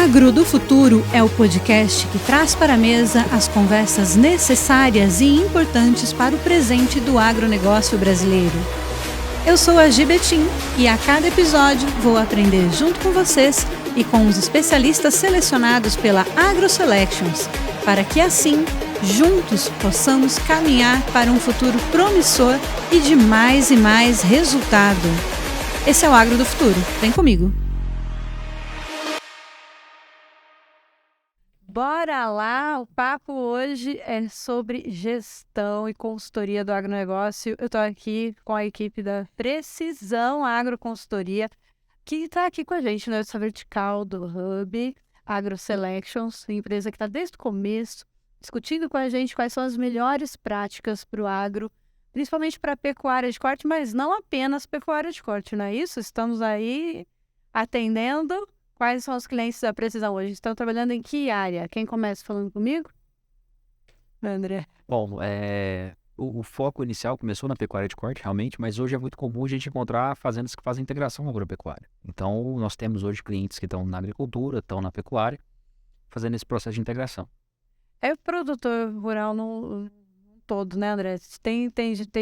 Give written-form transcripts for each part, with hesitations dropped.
Agro do Futuro é o podcast que traz para a mesa as conversas necessárias e importantes para o presente do agronegócio brasileiro. Eu sou a Gi Betim e a cada episódio vou aprender junto com vocês e com os especialistas selecionados pela AgroSelections, para que assim, juntos, possamos caminhar para um futuro promissor e de mais e mais resultado. Esse é o Agro do Futuro. Vem comigo! Bora lá! O papo hoje é sobre gestão e consultoria do agronegócio. Eu estou aqui com a equipe da Precisão Agroconsultoria, que está aqui com a gente nessa vertical do Hub AgroSelections, empresa que está desde o começo discutindo com a gente quais são as melhores práticas para o agro, principalmente para a pecuária de corte, mas não apenas pecuária de corte, não é isso? Estamos aí atendendo. Quais são os clientes da Precisão hoje? Estão trabalhando em que área? Quem começa falando comigo? André. Bom, o foco inicial começou na pecuária de corte, realmente, mas hoje é muito comum a gente encontrar fazendas que fazem integração agropecuária. Então, nós temos hoje clientes que estão na agricultura, estão na pecuária, fazendo esse processo de integração. É o produtor rural no todo, né, André? Tem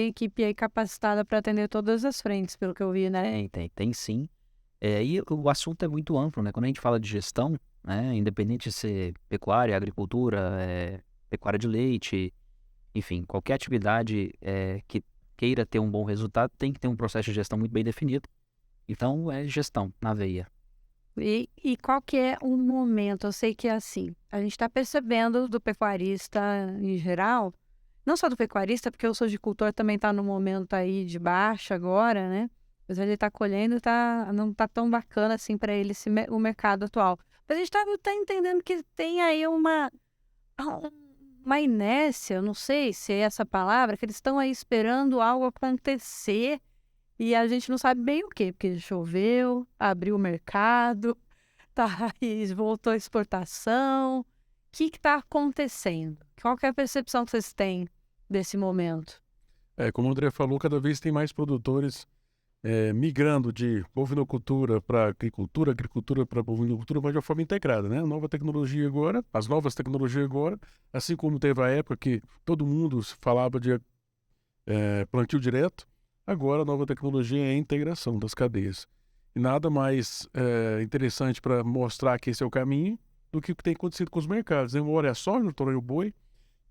equipe aí capacitada para atender todas as frentes, pelo que eu vi, né? Tem sim. E o assunto é muito amplo, né? Quando a gente fala de gestão, né, independente de ser pecuária, agricultura, pecuária de leite, enfim, qualquer atividade que queira ter um bom resultado tem que ter um processo de gestão muito bem definido. Então, é gestão na veia. E qual que é o momento? Eu sei que é assim, a gente está percebendo do pecuarista em geral, não só do pecuarista, porque o sojicultor também está no momento aí de baixa agora, né? Mas ele está colhendo, não está tão bacana assim para ele o mercado atual. Mas a gente está entendendo que tem aí uma inércia, não sei se é essa palavra, que eles estão aí esperando algo acontecer e a gente não sabe bem o quê, porque choveu, abriu o mercado, voltou a exportação. O que está acontecendo? Qual que é a percepção que vocês têm desse momento? Como o André falou, cada vez tem mais produtores migrando de bovinocultura para agricultura para bovinocultura, mas de uma forma integrada, né? As novas tecnologias agora, assim como teve a época que todo mundo falava de plantio direto, agora a nova tecnologia é a integração das cadeias. E nada mais interessante para mostrar que esse é o caminho do que o que tem acontecido com os mercados. Embora é a soja, o touro e o boi.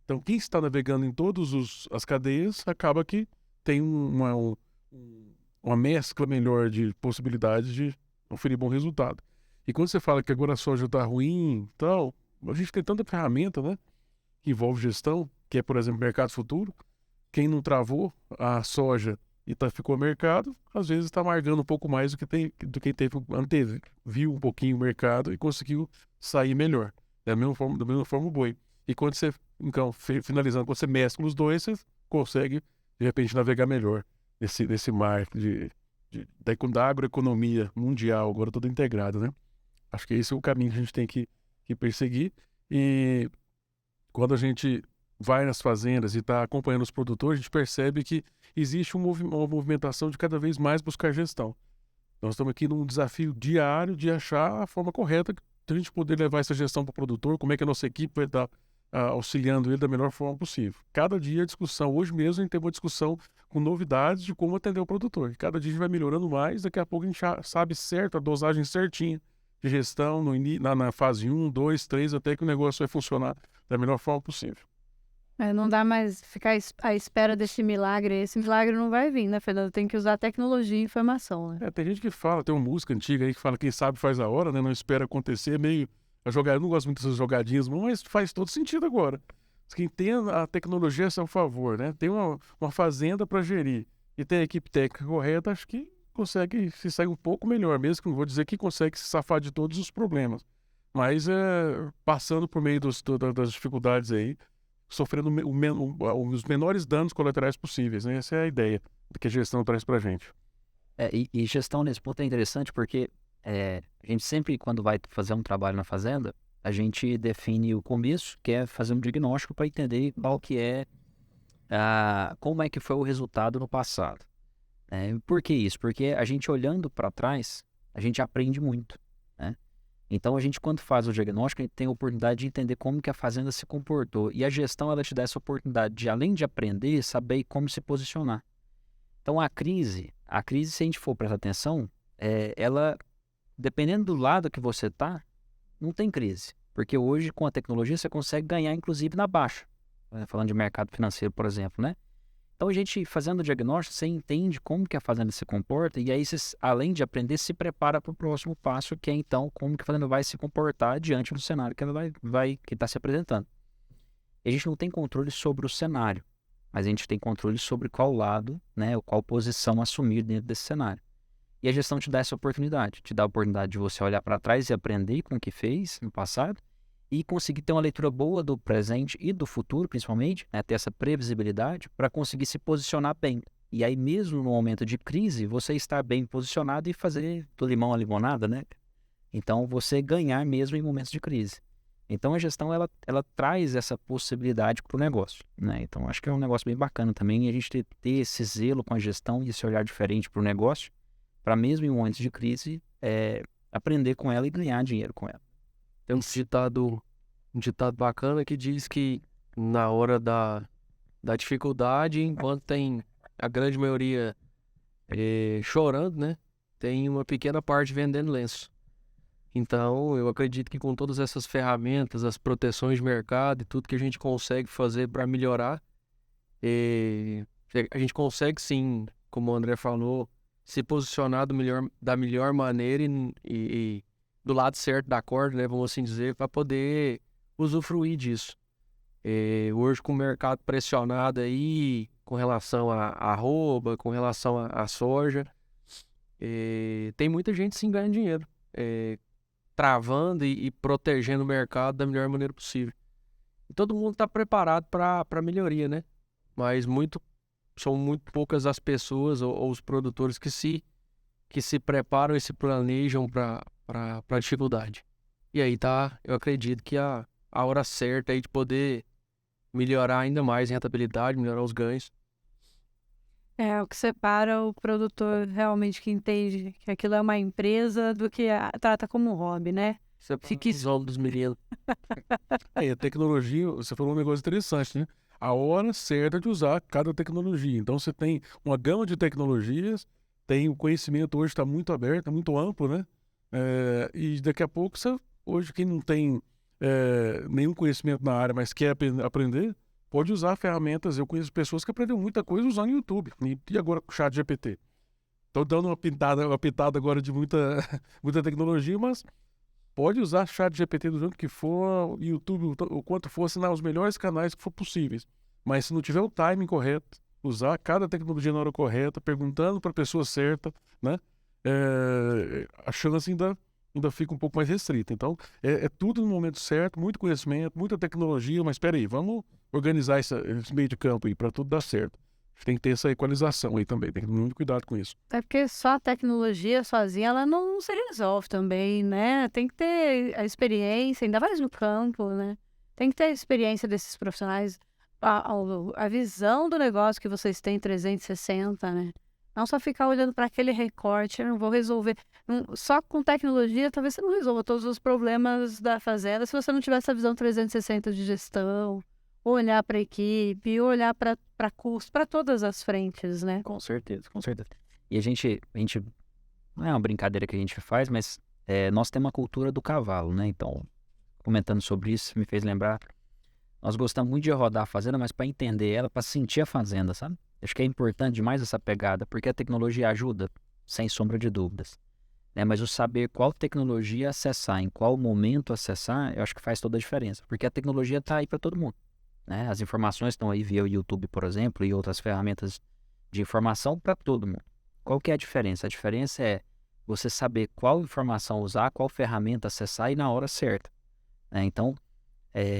Então, quem está navegando em todas as cadeias acaba que tem uma mescla melhor de possibilidades de oferir bom resultado. E quando você fala que agora a soja está ruim, tal, a gente tem tanta ferramenta, né, que envolve gestão, que é, por exemplo, mercado futuro. Quem não travou a soja e ficou mercado, às vezes está amargando um pouco mais do que viu um pouquinho o mercado e conseguiu sair melhor. Da mesma forma o boi. E quando você, então, finalizando, quando você mescla os dois, você consegue, de repente, navegar melhor nesse mar da agroeconomia mundial, agora toda integrada, né? Acho que esse é o caminho que a gente tem que perseguir. E quando a gente vai nas fazendas e está acompanhando os produtores, a gente percebe que existe uma movimentação de cada vez mais buscar gestão. Nós estamos aqui num desafio diário de achar a forma correta de a gente poder levar essa gestão para o produtor, como é que a nossa equipe vai estar auxiliando ele da melhor forma possível. Cada dia a discussão, hoje mesmo a gente teve uma discussão com novidades de como atender o produtor. Cada dia a gente vai melhorando mais, daqui a pouco a gente já sabe certo a dosagem certinha de gestão na fase 1, 2, 3, até que o negócio vai funcionar da melhor forma possível. Não dá mais ficar à espera desse milagre. Esse milagre não vai vir, né, Fernando? Tem que usar tecnologia e informação, né? Tem gente que fala, tem uma música antiga aí que fala quem sabe faz a hora, né? Não espera acontecer, meio eu não gosto muito dessas jogadinhas, mas faz todo sentido agora. Quem tem a tecnologia a seu favor, né? Tem uma fazenda para gerir e tem a equipe técnica correta, acho que consegue se sair um pouco melhor, mesmo que não vou dizer que consegue se safar de todos os problemas. Mas passando por meio das dificuldades aí, sofrendo os menores danos colaterais possíveis, né? Essa é a ideia que a gestão traz para a gente. E gestão nesse ponto é interessante porque a gente sempre, quando vai fazer um trabalho na fazenda, a gente define o começo, que é fazer um diagnóstico para entender qual que como é que foi o resultado no passado. Por que isso? Porque a gente olhando para trás, a gente aprende muito, né? Então, a gente, quando faz o diagnóstico, a gente tem a oportunidade de entender como que a fazenda se comportou. E a gestão, ela te dá essa oportunidade de, além de aprender, saber como se posicionar. Então, a crise, se a gente for prestar atenção, ela, dependendo do lado que você está, não tem crise. Porque hoje, com a tecnologia, você consegue ganhar, inclusive, na baixa. Falando de mercado financeiro, por exemplo, né? Então, a gente, fazendo o diagnóstico, você entende como que a fazenda se comporta e aí, você, além de aprender, se prepara para o próximo passo, que é, então, como que a fazenda vai se comportar diante do cenário que ela que está se apresentando. E a gente não tem controle sobre o cenário, mas a gente tem controle sobre qual lado, né, ou qual posição assumir dentro desse cenário. E a gestão te dá essa oportunidade, te dá a oportunidade de você olhar para trás e aprender com o que fez no passado e conseguir ter uma leitura boa do presente e do futuro, principalmente, né, ter essa previsibilidade para conseguir se posicionar bem. E aí, mesmo no momento de crise, você estar bem posicionado e fazer do limão a limonada, né? Então, você ganhar mesmo em momentos de crise. Então, a gestão, ela traz essa possibilidade para o negócio, né? Então, acho que é um negócio bem bacana também a gente ter esse zelo com a gestão e esse olhar diferente para o negócio, para mesmo em momentos de crise, aprender com ela e ganhar dinheiro com ela. Tem um ditado bacana que diz que na hora da dificuldade, enquanto tem a grande maioria chorando, né? Tem uma pequena parte vendendo lenço. Então, eu acredito que com todas essas ferramentas, as proteções de mercado e tudo que a gente consegue fazer para melhorar, a gente consegue sim, como o André falou, se posicionar da melhor maneira e do lado certo da corda, né, vamos assim dizer, para poder usufruir disso. Hoje, com o mercado pressionado aí, com relação a arroba, com relação a soja, tem muita gente sim ganhando dinheiro, travando e protegendo o mercado da melhor maneira possível. E todo mundo está preparado para melhoria, né? Mas são muito poucas as pessoas ou os produtores que se preparam e se planejam para a dificuldade. E aí eu acredito que a hora certa aí de poder melhorar ainda mais a rentabilidade, melhorar os ganhos. É o que separa o produtor realmente que entende que aquilo é uma empresa do que trata como hobby, né? Fica os olhos dos meninos. A tecnologia, você falou um negócio interessante, né? A hora certa de usar cada tecnologia. Então, você tem uma gama de tecnologias, o conhecimento hoje está muito aberto, muito amplo, né? E daqui a pouco, hoje quem não tem nenhum conhecimento na área, mas quer aprender, pode usar ferramentas. Eu conheço pessoas que aprenderam muita coisa usando o YouTube. E agora com o ChatGPT. Estou dando uma pitada agora de muita tecnologia, mas pode usar ChatGPT do jeito que for, YouTube, o quanto for, assinar os melhores canais que for possíveis. Mas se não tiver o timing correto, usar cada tecnologia na hora correta, perguntando para a pessoa certa, né? A chance ainda fica um pouco mais restrita. Então, é tudo no momento certo, muito conhecimento, muita tecnologia, mas espera aí, vamos organizar esse meio de campo aí para tudo dar certo. Tem que ter essa equalização aí também, tem que ter muito cuidado com isso. É porque só a tecnologia sozinha, ela não se resolve também, né? Tem que ter a experiência, ainda mais no campo, né? Tem que ter a experiência desses profissionais, a visão do negócio que vocês têm 360, né? Não só ficar olhando para aquele recorte, eu não vou resolver. Só com tecnologia, talvez você não resolva todos os problemas da fazenda se você não tiver essa visão 360 de gestão, olhar para a equipe, olhar para custo, para todas as frentes, né? Com certeza, com certeza. E a gente não é uma brincadeira que a gente faz, mas nós temos uma cultura do cavalo, né? Então, comentando sobre isso, me fez lembrar, nós gostamos muito de rodar a fazenda, mas para entender ela, para sentir a fazenda, sabe? Acho que é importante demais essa pegada, porque a tecnologia ajuda, sem sombra de dúvidas. Né? Mas o saber qual tecnologia acessar, em qual momento acessar, eu acho que faz toda a diferença, porque a tecnologia está aí para todo mundo. Né? As informações estão aí via o YouTube, por exemplo, e outras ferramentas de informação para todo mundo. Qual que é a diferença? A diferença é você saber qual informação usar, qual ferramenta acessar e na hora certa. Né? Então,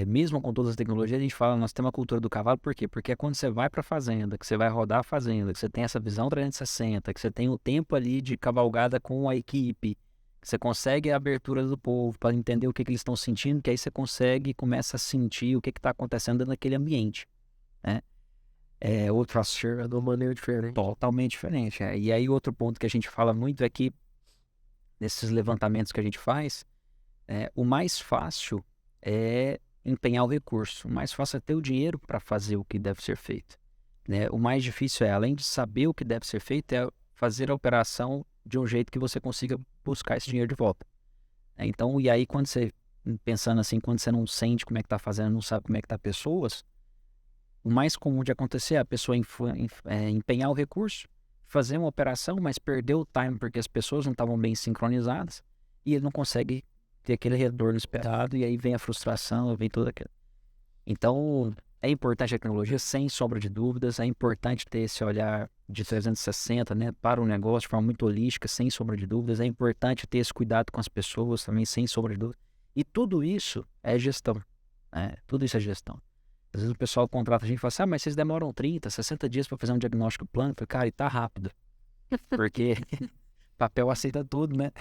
mesmo com todas as tecnologias, a gente fala, nós temos a cultura do cavalo, por quê? Porque é quando você vai para a fazenda, que você vai rodar a fazenda, que você tem essa visão 360, que você tem o tempo ali de cavalgada com a equipe, que você consegue a abertura do povo para entender o que eles estão sentindo, que aí você consegue e começa a sentir o que está acontecendo naquele ambiente. Né? Outro assunto de uma maneira diferente. Totalmente diferente. E aí outro ponto que a gente fala muito é que nesses levantamentos que a gente faz, O mais fácil é empenhar o recurso, o mais fácil é ter o dinheiro para fazer o que deve ser feito, né? O mais difícil é, além de saber o que deve ser feito, é fazer a operação de um jeito que você consiga buscar esse dinheiro de volta. Então, e aí quando você, pensando assim, quando você não sente como é que tá fazendo, não sabe como é que tá pessoas, o mais comum de acontecer é a pessoa empenhar o recurso, fazer uma operação, mas perder o time porque as pessoas não estavam bem sincronizadas e ele não consegue ter aquele retorno esperado e aí vem a frustração, vem tudo aquilo. Então, é importante a tecnologia, sem sombra de dúvidas, é importante ter esse olhar de 360, né, para o negócio de forma muito holística, sem sombra de dúvidas, é importante ter esse cuidado com as pessoas também, sem sombra de dúvidas. E tudo isso é gestão, né? Tudo isso é gestão. Às vezes o pessoal contrata a gente e fala assim, mas vocês demoram 30, 60 dias para fazer um diagnóstico plano. Eu falei, cara, e tá rápido. Porque papel aceita tudo, né?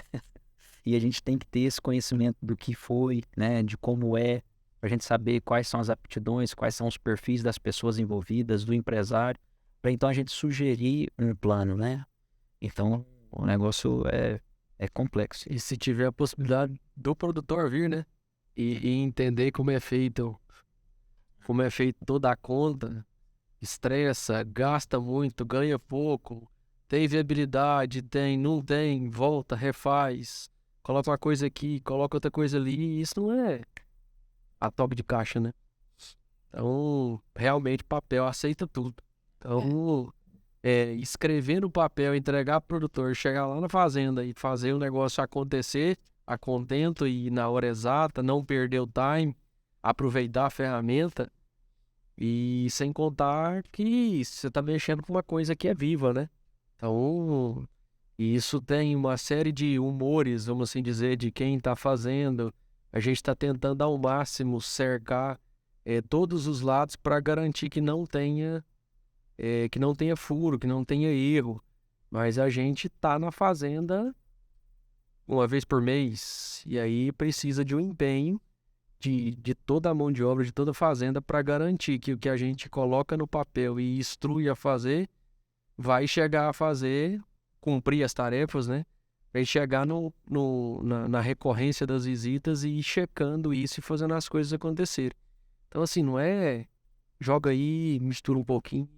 E a gente tem que ter esse conhecimento do que foi, né? De como é, para a gente saber quais são as aptidões, quais são os perfis das pessoas envolvidas, do empresário, para então a gente sugerir um plano, né? Então, o negócio é complexo. E se tiver a possibilidade do produtor vir, né? E entender como é feito toda a conta, estressa, gasta muito, ganha pouco, tem viabilidade, não tem, volta, refaz, coloca uma coisa aqui, coloca outra coisa ali, e isso não é a toque de caixa, né? Então, realmente, papel aceita tudo. Então, escrever no papel, entregar pro produtor, chegar lá na fazenda e fazer o negócio acontecer a contento e na hora exata, não perder o time, aproveitar a ferramenta, e sem contar que você está mexendo com uma coisa que é viva, né? Então, isso tem uma série de humores, vamos assim dizer, de quem está fazendo. A gente está tentando ao máximo cercar todos os lados para garantir que não tenha furo, que não tenha erro. Mas a gente está na fazenda uma vez por mês e aí precisa de um empenho de toda a mão de obra, de toda a fazenda, para garantir que o que a gente coloca no papel e instrui a fazer, vai chegar a fazer, cumprir as tarefas, né? Vai chegar na recorrência das visitas e ir checando isso e fazendo as coisas acontecerem. Então, assim, não é joga aí, mistura um pouquinho,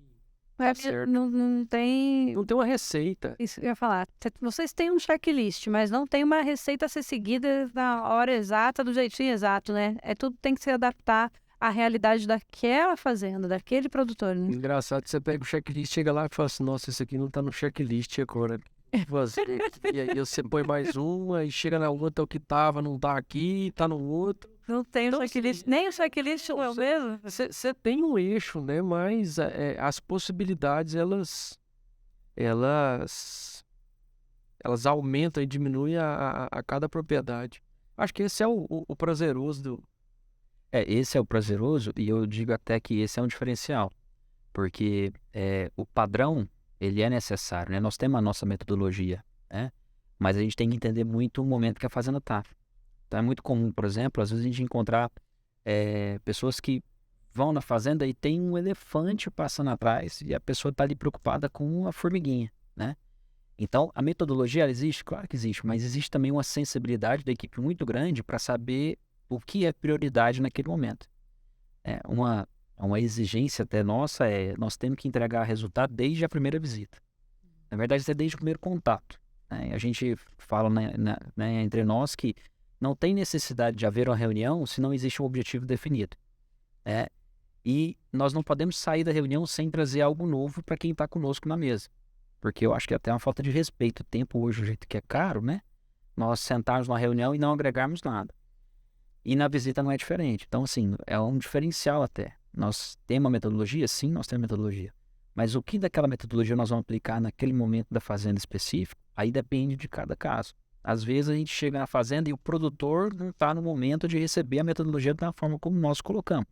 tá certo. Não tem. Não tem uma receita. Isso que eu ia falar. Vocês têm um checklist, mas não tem uma receita a ser seguida na hora exata, do jeitinho exato, né? Tudo tem que se adaptar à realidade daquela fazenda, daquele produtor, né? Engraçado que você pega o checklist, chega lá e fala assim, nossa, isso aqui não tá no checklist agora. E aí você põe mais uma e chega na outra, o que tava não tá aqui, tá no outro. Não tem Então, o checklist, nem o checklist é o mesmo. Você tem um eixo, né? Mas as possibilidades, elas aumentam e diminuem a cada propriedade. Acho que esse é o prazeroso do... Esse é o prazeroso e eu digo até que esse é um diferencial. Porque o padrão, ele é necessário, né? Nós temos a nossa metodologia, né? Mas a gente tem que entender muito o momento que a fazenda está. Então é muito comum, por exemplo, às vezes a gente encontrar pessoas que vão na fazenda e tem um elefante passando atrás e a pessoa está ali preocupada com uma formiguinha, né? Então, a metodologia, ela existe? Claro que existe, mas existe também uma sensibilidade da equipe muito grande para saber o que é prioridade naquele momento. Uma exigência até nossa nós temos que entregar resultado desde a primeira visita. Na verdade, isso é desde o primeiro contato, né? A gente fala entre nós que não tem necessidade de haver uma reunião se não existe um objetivo definido. E nós não podemos sair da reunião sem trazer algo novo para quem está conosco na mesa. Porque eu acho que é até uma falta de respeito. O tempo hoje, o jeito que é caro, né? Nós sentarmos numa reunião e não agregarmos nada. E na visita não é diferente. Então, assim, é um diferencial até. Nós temos uma metodologia? Sim, nós temos metodologia. Mas o que daquela metodologia nós vamos aplicar naquele momento da fazenda específico, aí depende de cada caso. Às vezes a gente chega na fazenda e o produtor não está no momento de receber a metodologia da forma como nós colocamos.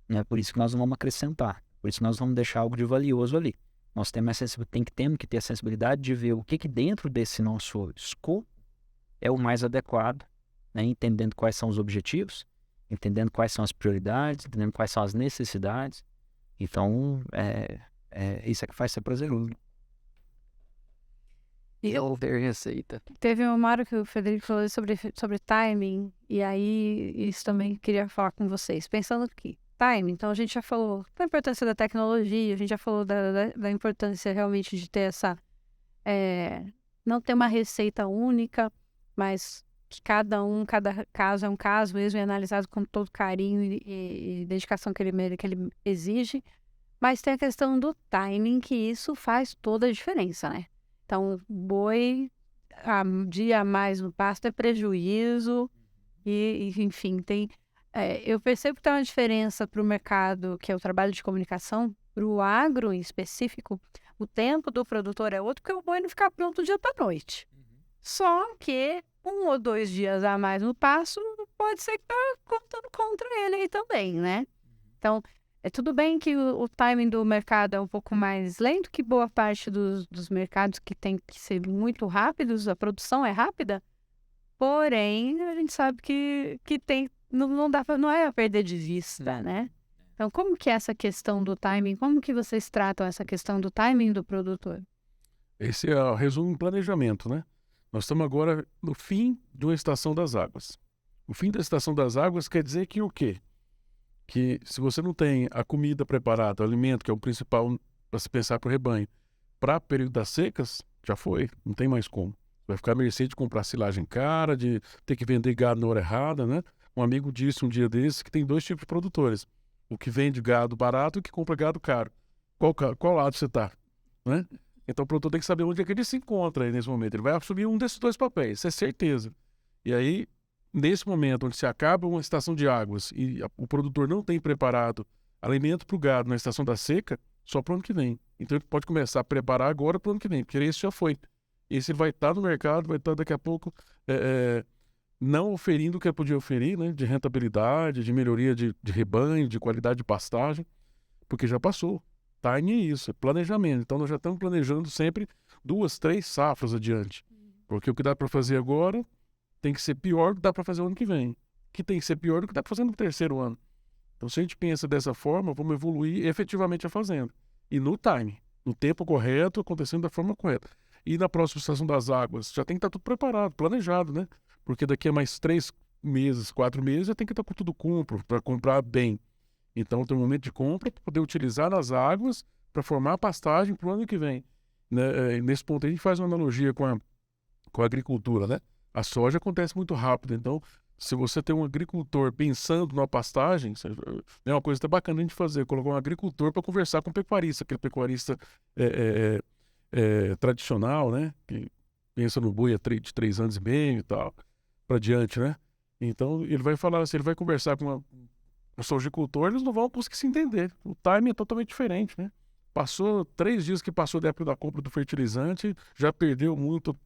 É por isso que nós não vamos acrescentar. Por isso que nós vamos deixar algo de valioso ali. Nós temos que ter a sensibilidade de ver o que dentro desse nosso escopo é o mais adequado, né? Entendendo quais são os objetivos, entendendo quais são as prioridades, entendendo quais são as necessidades. Então, isso é que faz ser prazeroso. Eu ver receita. Teve uma hora que o Federico falou sobre timing, e aí isso também queria falar com vocês. Pensando aqui, timing, então a gente já falou da importância da tecnologia, a gente já falou da importância realmente de ter não ter uma receita única, mas que cada caso é um caso mesmo, e analisado com todo carinho e dedicação que ele exige. Mas tem a questão do timing, que isso faz toda a diferença, né? Então, boi, dia a mais no pasto é prejuízo, enfim, eu percebo que tem uma diferença para o mercado, que é o trabalho de comunicação, para o agro em específico. O tempo do produtor é outro, porque o boi não fica pronto do dia para noite. Só que 1 ou 2 dias a mais no pasto pode ser que tá contando contra ele aí também, né? Então, tudo bem que o timing do mercado é um pouco mais lento que boa parte dos mercados que tem que ser muito rápidos, a produção é rápida, porém, a gente sabe que não é a perder de vista, né? Então, como que é essa questão do timing? Como que vocês tratam essa questão do timing do produtor? Esse é o resumo em planejamento, né? Nós estamos agora no fim de uma estação das águas. O fim da estação das águas quer dizer que o quê? Que se você não tem a comida preparada, o alimento, que é o principal para se pensar para o rebanho, para o período das secas, já foi, não tem mais como. Vai ficar à mercê de comprar silagem cara, de ter que vender gado na hora errada, né? Um amigo disse um dia desses que tem 2 tipos de produtores. O que vende gado barato e o que compra gado caro. Qual lado você está, né? Então o produtor tem que saber onde é que ele se encontra aí nesse momento. Ele vai assumir um desses 2 papéis, isso é certeza. E aí, nesse momento onde se acaba uma estação de águas e o produtor não tem preparado alimento para o gado na estação da seca, só para o ano que vem. Então ele pode começar a preparar agora para o ano que vem, porque esse já foi. Esse ele vai estar no mercado, vai estar daqui a pouco não oferindo o que ele podia oferir, né, de rentabilidade, de melhoria de rebanho, de qualidade de pastagem, porque já passou. Time é isso, é planejamento. Então nós já estamos planejando sempre 2, 3 safras adiante. Porque o que dá para fazer agora tem que ser pior do que dá para fazer o ano que vem. Que tem que ser pior do que dá para fazer no 3º ano. Então, se a gente pensa dessa forma, vamos evoluir efetivamente a fazenda. E no time, no tempo correto, acontecendo da forma correta. E na próxima estação das águas, já tem que estar tudo preparado, planejado, né? Porque daqui a mais 3 meses, 4 meses, já tem que estar com tudo compro, para comprar bem. Então, tem um momento de compra para poder utilizar nas águas para formar a pastagem para o ano que vem. Né? Nesse ponto, a gente faz uma analogia com a agricultura, né? A soja acontece muito rápido, então se você tem um agricultor pensando na pastagem, é uma coisa até bacana a gente fazer, colocar um agricultor para conversar com o pecuarista, aquele pecuarista tradicional, né? Que pensa no boi de 3 anos e meio e tal, para diante, né? Então ele vai falar assim, ele vai conversar com o sojicultor, eles não vão conseguir se entender. O timing é totalmente diferente, né? Passou 3 dias que passou da época da compra do fertilizante, já perdeu muito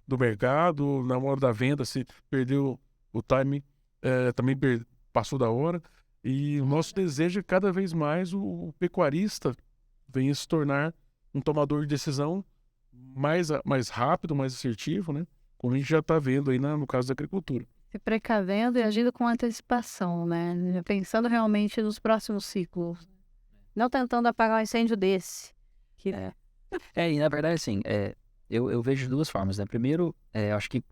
do mercado, na hora da venda se perdeu o timing, também passou da hora. E o nosso desejo é que cada vez mais o pecuarista venha se tornar um tomador de decisão mais rápido, mais assertivo, né? Como a gente já está vendo aí no caso da agricultura. Se precavendo e agindo com antecipação, né? Pensando realmente nos próximos ciclos. Não tentando apagar um incêndio desse. E na verdade, assim, eu vejo de 2 formas, né? Primeiro, eu acho que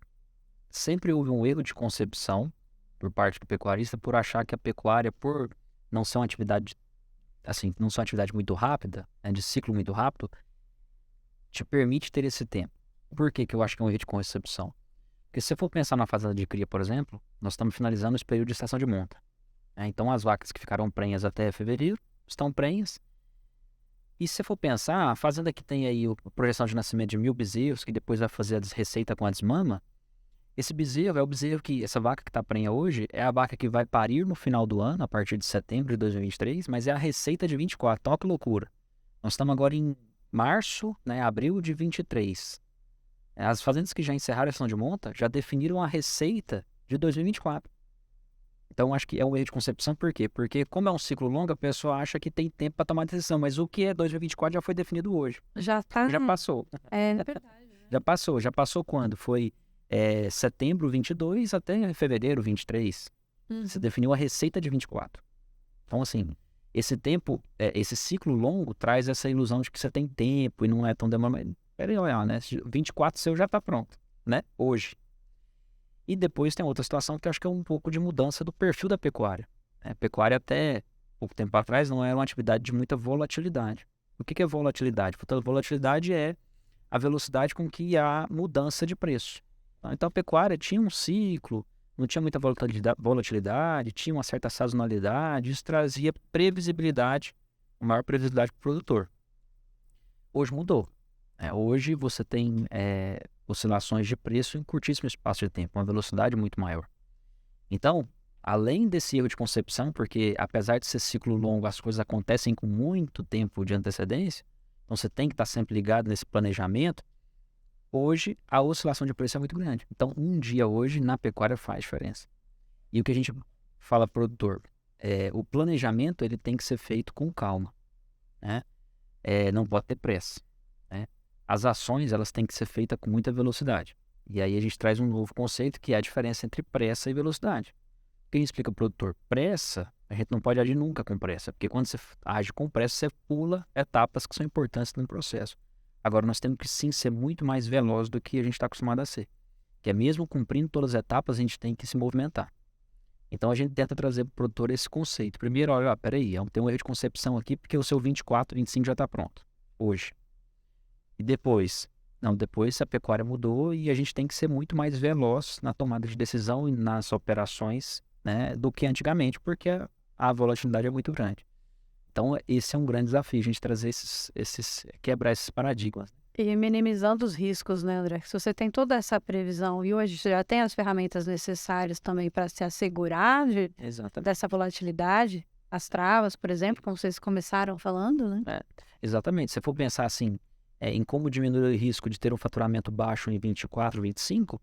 sempre houve um erro de concepção por parte do pecuarista por achar que a pecuária, por não ser uma atividade, assim, não ser uma atividade muito rápida, né, de ciclo muito rápido, te permite ter esse tempo. Por que eu acho que é um erro de concepção? Porque se você for pensar na fazenda de cria, por exemplo, nós estamos finalizando esse período de estação de monta. Né? Então, as vacas que ficaram prenhas até fevereiro estão prenhas. E se você for pensar, a fazenda que tem aí a projeção de nascimento de 1000 bezerros, que depois vai fazer a receita com a desmama, esse bezerro é o bezerro essa vaca que está prenha hoje, é a vaca que vai parir no final do ano, a partir de setembro de 2023, mas é a receita de 24, olha que loucura. Nós estamos agora em março, né, abril de 23. As fazendas que já encerraram a estação de monta já definiram a receita de 2024. Então, acho que é um erro de concepção, por quê? Porque, como é um ciclo longo, a pessoa acha que tem tempo para tomar decisão, mas o que é 2024 já foi definido hoje. Já passou. É verdade. Né? Já passou quando? Foi setembro 22 até fevereiro 23. Você definiu a receita de 24. Então, assim, esse tempo, esse ciclo longo traz essa ilusão de que você tem tempo e não é tão demorado. peraí, olha, né? 24 seu já está pronto, né? Hoje. E depois tem outra situação que eu acho que é um pouco de mudança do perfil da pecuária. A pecuária até pouco tempo atrás não era uma atividade de muita volatilidade. O que é volatilidade? Volatilidade é a velocidade com que há mudança de preço. Então a pecuária tinha um ciclo, não tinha muita volatilidade, tinha uma certa sazonalidade, isso trazia previsibilidade, uma maior previsibilidade para o produtor. Hoje mudou. Hoje você tem oscilações de preço em curtíssimo espaço de tempo, uma velocidade muito maior. Então, além desse erro de concepção, porque apesar de ser ciclo longo, as coisas acontecem com muito tempo de antecedência, então você tem que estar sempre ligado nesse planejamento, hoje a oscilação de preço é muito grande. Então, um dia hoje na pecuária faz diferença. E o que a gente fala para o produtor, o planejamento ele tem que ser feito com calma, né? Não pode ter pressa, né? As ações elas têm que ser feitas com muita velocidade. E aí a gente traz um novo conceito que é a diferença entre pressa e velocidade. Quem explica para o produtor? Pressa, a gente não pode agir nunca com pressa, porque quando você age com pressa, você pula etapas que são importantes no processo. Agora, nós temos que sim ser muito mais veloz do que a gente está acostumado a ser. Que é mesmo cumprindo todas as etapas, a gente tem que se movimentar. Então, a gente tenta trazer para o produtor esse conceito. Primeiro, olha, peraí, tem um erro de concepção aqui, porque o seu 24, 25 já está pronto, hoje. E depois a pecuária mudou e a gente tem que ser muito mais veloz na tomada de decisão e nas operações, né, do que antigamente, porque a volatilidade é muito grande. Então, esse é um grande desafio, a gente trazer quebrar esses paradigmas. E minimizando os riscos, né, André? Se você tem toda essa previsão e hoje você já tem as ferramentas necessárias também para se assegurar dessa volatilidade, as travas, por exemplo, como vocês começaram falando, né? Exatamente. Se for pensar assim, em como diminuir o risco de ter um faturamento baixo em 24, 25,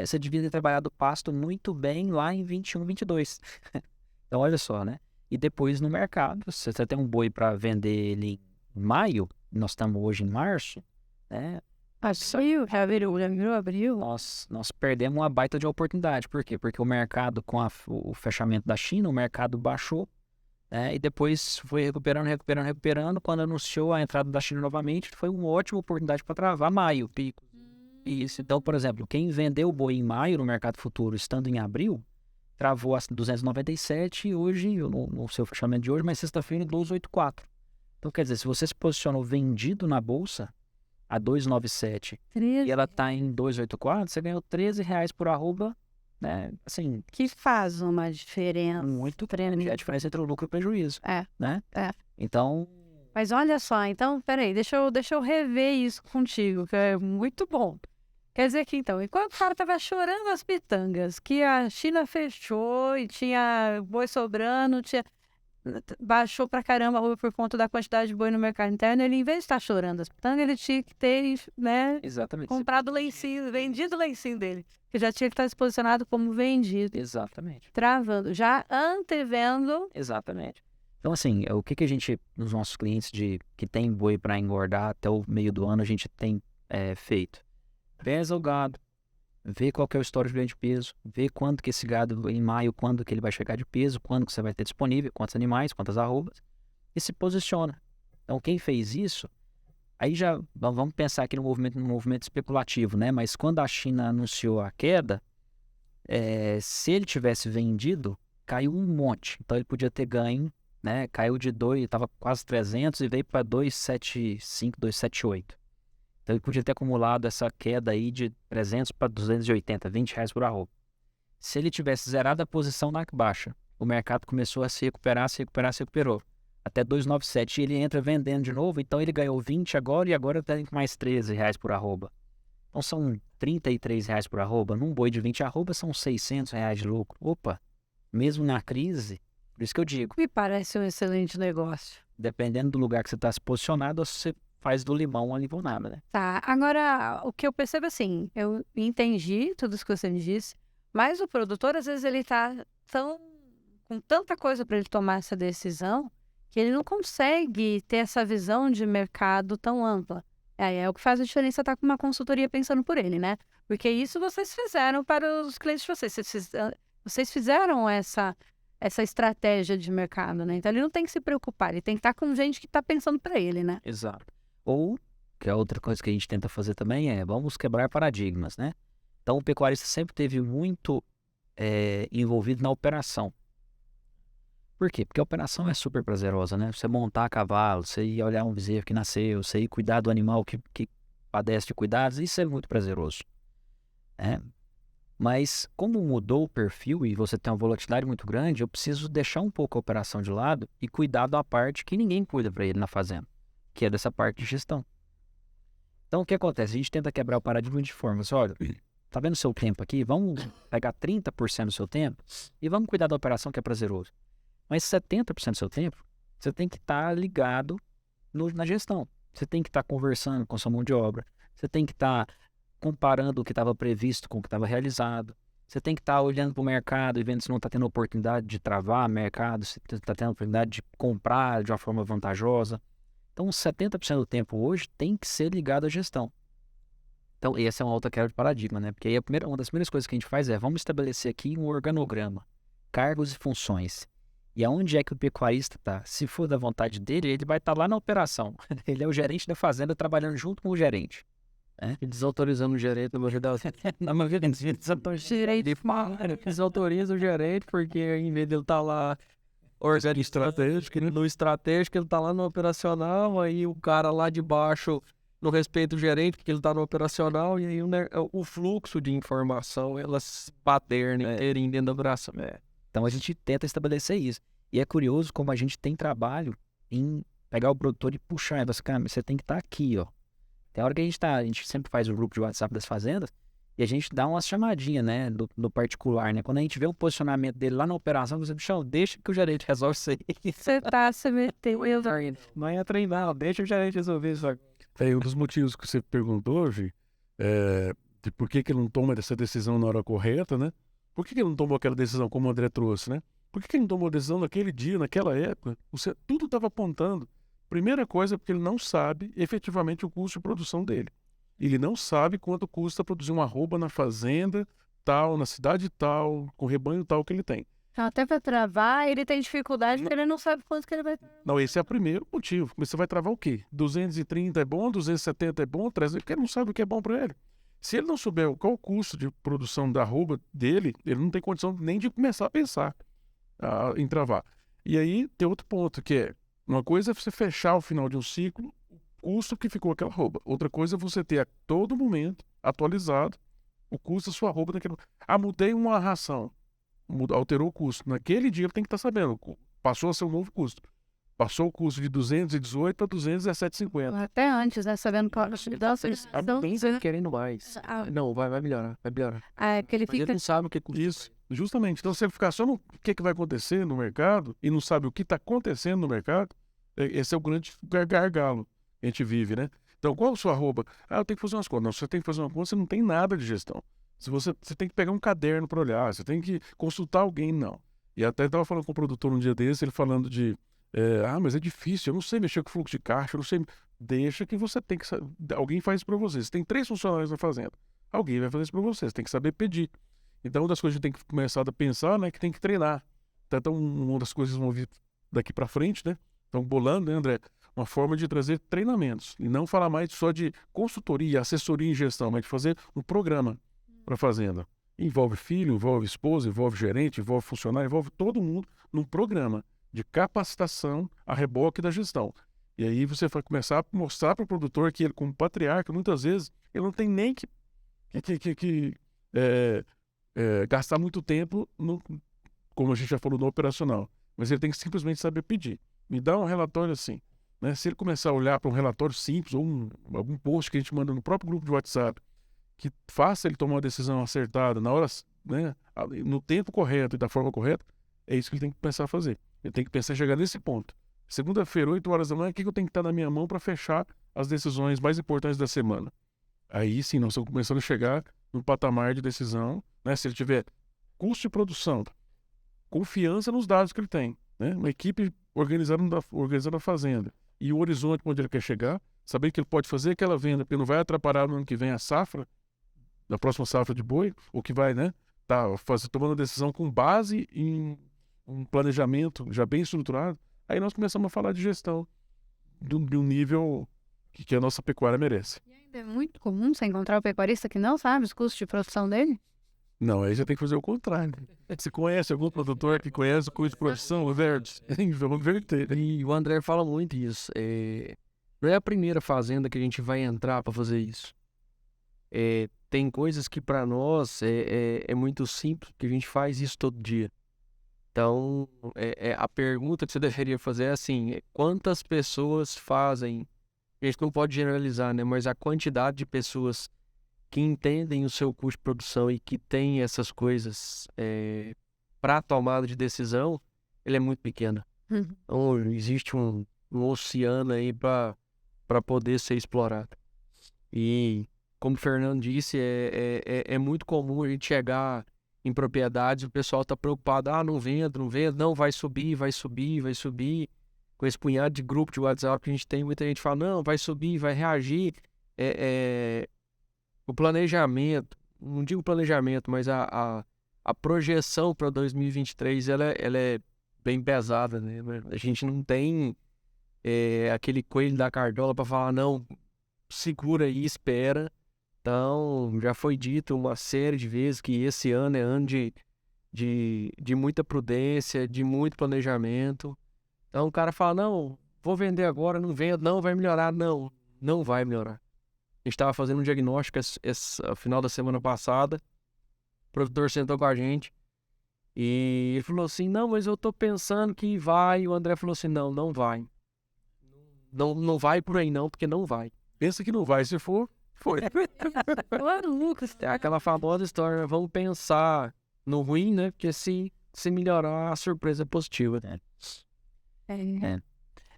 você devia ter trabalhado o pasto muito bem lá em 21, 22. Então, olha só, né? E depois no mercado, se você tem um boi para vender ele em maio, nós estamos hoje em março, né? Já virou abril. Nós perdemos uma baita de oportunidade. Por quê? Porque o mercado, com o fechamento da China, o mercado baixou, né? E depois foi recuperando. Quando anunciou a entrada da China novamente, foi uma ótima oportunidade para travar maio, pico. Isso. Então, por exemplo, quem vendeu o boi em maio no mercado futuro, estando em abril, travou a 297 e hoje, no seu fechamento de hoje, mas sexta-feira, 284. Então, quer dizer, se você se posicionou vendido na bolsa a 297 e ela está em 284, você ganhou R$13 por arroba, né? Assim, que faz uma diferença. Muito grande. É a diferença entre o lucro e o prejuízo. Né? Então... Mas olha só, então, peraí, deixa eu rever isso contigo, que é muito bom. Quer dizer que, então, enquanto o cara tava chorando as pitangas, que a China fechou e tinha boi sobrando, baixou pra caramba a arroba por conta da quantidade de boi no mercado interno, ele, em vez de estar chorando as pitangas, ele tinha que ter, né, exatamente, comprado o lencinho, vendido o lencinho dele, que já tinha que estar se posicionado como vendido. Exatamente. Travando, já antevendo. Exatamente. Então, assim, o que a gente, nos nossos clientes que tem boi para engordar até o meio do ano, a gente tem feito? Pesa o gado, vê qual que é o histórico de ganho de peso, vê quando que esse gado, em maio, quando que ele vai chegar de peso, quando que você vai ter disponível, quantos animais, quantas arrobas, e se posiciona. Então, quem fez isso, aí já vamos pensar aqui no movimento especulativo, né? Mas quando a China anunciou a queda, se ele tivesse vendido, caiu um monte. Então, ele podia ter ganho, né? Caiu de 2, estava quase 300 e veio para 275, 278. Então, ele podia ter acumulado essa queda aí de 300 para 280, R$20 por arroba. Se ele tivesse zerado a posição na baixa, o mercado começou a se recuperou. Até 297 e ele entra vendendo de novo, então ele ganhou 20 agora e agora tem mais R$13 por arroba. Então, são R$33 por arroba. Num boi de 20 arrobas, são R$600 de lucro. Opa, mesmo na crise, por isso que eu digo. Me parece um excelente negócio. Dependendo do lugar que você está se posicionado, você faz do limão a limonada, né? Tá, agora o que eu percebo assim, eu entendi tudo isso que você me disse, mas o produtor às vezes ele tá com tanta coisa para ele tomar essa decisão que ele não consegue ter essa visão de mercado tão ampla. É o que faz a diferença estar com uma consultoria pensando por ele, né? Porque isso vocês fizeram para os clientes de vocês. Vocês fizeram essa estratégia de mercado, né? Então ele não tem que se preocupar, ele tem que estar com gente que está pensando para ele, né? Exato. Ou que é outra coisa que a gente tenta fazer também, vamos quebrar paradigmas, né? Então, o pecuarista sempre teve muito envolvido na operação. Por quê? Porque a operação é super prazerosa, né? Você montar a cavalo, você ir olhar um bezerro que nasceu, você ir cuidar do animal que padece de cuidados, isso é muito prazeroso, né? Mas como mudou o perfil e você tem uma volatilidade muito grande, eu preciso deixar um pouco a operação de lado e cuidar da parte que ninguém cuida para ele na fazenda, que é dessa parte de gestão. Então, o que acontece? A gente tenta quebrar o paradigma de forma assim, olha, tá vendo o seu tempo aqui? Vamos pegar 30% do seu tempo e vamos cuidar da operação que é prazeroso. Mas 70% do seu tempo, você tem que estar ligado na gestão. Você tem que estar conversando com sua mão de obra. Você tem que estar comparando o que estava previsto com o que estava realizado. Você tem que estar olhando para o mercado e vendo se não está tendo oportunidade de travar mercado, se está tendo oportunidade de comprar de uma forma vantajosa. Então, 70% do tempo hoje tem que ser ligado à gestão. Então, essa é uma outra quebra de paradigma, né? Porque aí uma das primeiras coisas que a gente faz vamos estabelecer aqui um organograma, cargos e funções. E aonde é que o pecuarista está? Se for da vontade dele, ele vai estar lá na operação. Ele é o gerente da fazenda trabalhando junto com o gerente. E desautorizando o gerente, na maioria das desautoriza o gerente, porque em vez dele estar lá estratégico, no estratégico, ele está lá no operacional, aí o cara lá de baixo não respeita o gerente, porque ele está no operacional, e aí o fluxo de informação, elas paterna inteirinho dentro da operação. Então a gente tenta estabelecer isso. E é curioso como a gente tem trabalho em pegar o produtor e puxar. E cara, você tem que estar aqui, ó. Tem hora que a gente sempre faz o grupo de WhatsApp das fazendas e a gente dá umas chamadinhas, né, do particular, né? Quando a gente vê o posicionamento dele lá na operação, você bichão, deixa que o gerente resolve isso aí. Você tá se metendo. Não é treinar, deixa o gerente resolver isso aqui. Um dos motivos que você perguntou hoje de por que ele não toma essa decisão na hora correta, né? Por que ele não tomou aquela decisão como o André trouxe, né? Por que ele não tomou a decisão naquele dia, naquela época? Tudo estava apontando. Primeira coisa é porque ele não sabe efetivamente o custo de produção dele. Ele não sabe quanto custa produzir uma arroba na fazenda tal, na cidade tal, com o rebanho tal que ele tem. Até para travar, ele tem dificuldade porque ele não sabe quanto que ele vai... Não, esse é o primeiro motivo. Mas você vai travar o quê? 230 é bom, 270 é bom, 300, porque ele não sabe o que é bom para ele. Se ele não souber qual o custo de produção da arroba dele, ele não tem condição nem de começar a pensar em travar. E aí tem outro ponto, que é, uma coisa é você fechar o final de um ciclo, o custo que ficou aquela arroba. Outra coisa é você ter a todo momento atualizado o custo da sua arroba naquele... mudei uma ração, alterou o custo. Naquele dia ele tem que estar sabendo, passou a ser um novo custo. Passou o custo de 218 para 217,50. Até antes, né? Sabendo qual a Querendo mais. Não, vai melhorar, vai melhorar. Que ele fica... Ele não sabe o que custa. Isso, justamente. Então, se ele ficar só no que vai acontecer no mercado e não sabe o que está acontecendo no mercado, esse é o grande gargalo que a gente vive, né? Então, qual a sua arroba? Eu tenho que fazer umas contas. Não, se você tem que fazer uma conta, você não tem nada de gestão. Se você tem que pegar um caderno para olhar, você tem que consultar alguém, não. E até estava falando com o produtor um dia desse, ele falando de... mas é difícil, eu não sei mexer com fluxo de caixa, eu não sei... Deixa que você tem que... Alguém faz isso para você. Você tem 3 funcionários na fazenda. Alguém vai fazer isso para você. Você tem que saber pedir. Então, uma das coisas que a gente tem que começar a pensar, né, que tem que treinar. Então, uma das coisas que vão vir daqui para frente, né? Estão bolando, né, André? Uma forma de trazer treinamentos. E não falar mais só de consultoria, assessoria em gestão, mas de fazer um programa para a fazenda. Envolve filho, envolve esposa, envolve gerente, envolve funcionário, envolve todo mundo num programa de capacitação a reboque da gestão. E aí você vai começar a mostrar para o produtor que ele, como patriarca, muitas vezes, ele não tem nem que gastar muito tempo, como a gente já falou, no operacional. Mas ele tem que simplesmente saber pedir. Me dá um relatório assim. Né? Se ele começar a olhar para um relatório simples ou algum post que a gente manda no próprio grupo de WhatsApp, que faça ele tomar uma decisão acertada na hora, né, no tempo correto e da forma correta, é isso que ele tem que pensar a fazer. Ele tem que pensar em chegar nesse ponto. Segunda-feira, 8 horas da manhã, o que eu tenho que estar na minha mão para fechar as decisões mais importantes da semana? Aí sim, nós estamos começando a chegar no patamar de decisão, né? Se ele tiver custo de produção, confiança nos dados que ele tem, né? Uma equipe organizando a fazenda e o horizonte onde ele quer chegar, saber que ele pode fazer aquela venda, porque não vai atrapalhar no ano que vem a safra, na próxima safra de boi, ou que vai, né, tomando a decisão com base em um planejamento já bem estruturado. Aí nós começamos a falar de gestão de um nível que a nossa pecuária merece. E ainda é muito comum você encontrar o pecuarista que não sabe os custos de produção dele? Não, aí você tem que fazer o contrário. Você conhece algum produtor que conhece o custo de produção, Verde? Vamos inverter. E o André fala muito isso. Não é a primeira fazenda que a gente vai entrar para fazer isso. Tem coisas que para nós é muito simples, porque a gente faz isso todo dia. Então, a pergunta que você deveria fazer é assim, quantas pessoas fazem? A gente não pode generalizar, né? Mas a quantidade de pessoas que entendem o seu custo de produção e que têm essas coisas para tomada de decisão, ele é muito pequena. Então, existe um oceano aí para poder ser explorado. E, como o Fernando disse, é muito comum a gente chegar em propriedades, o pessoal está preocupado, não vendo, não, vai subir. Com esse punhado de grupo de WhatsApp que a gente tem, muita gente fala, não, vai subir, vai reagir. O planejamento, não digo planejamento, mas a projeção para 2023, ela é bem pesada, né? A gente não tem aquele coelho da cartola para falar, não, segura aí, espera. Então, já foi dito uma série de vezes que esse ano é ano de muita prudência, de muito planejamento. Então, o cara fala, não, vou vender agora, não vendo, não, vai melhorar. Não, não vai melhorar. A gente estava fazendo um diagnóstico esse final da semana passada, o produtor sentou com a gente e ele falou assim, não, mas eu tô pensando que vai. E o André falou assim, não, não vai. Não vai por aí não, porque não vai. Pensa que não vai, se for, foi. Lucas, tem aquela famosa história, vamos pensar no ruim, né? Porque se melhorar, a surpresa é positiva.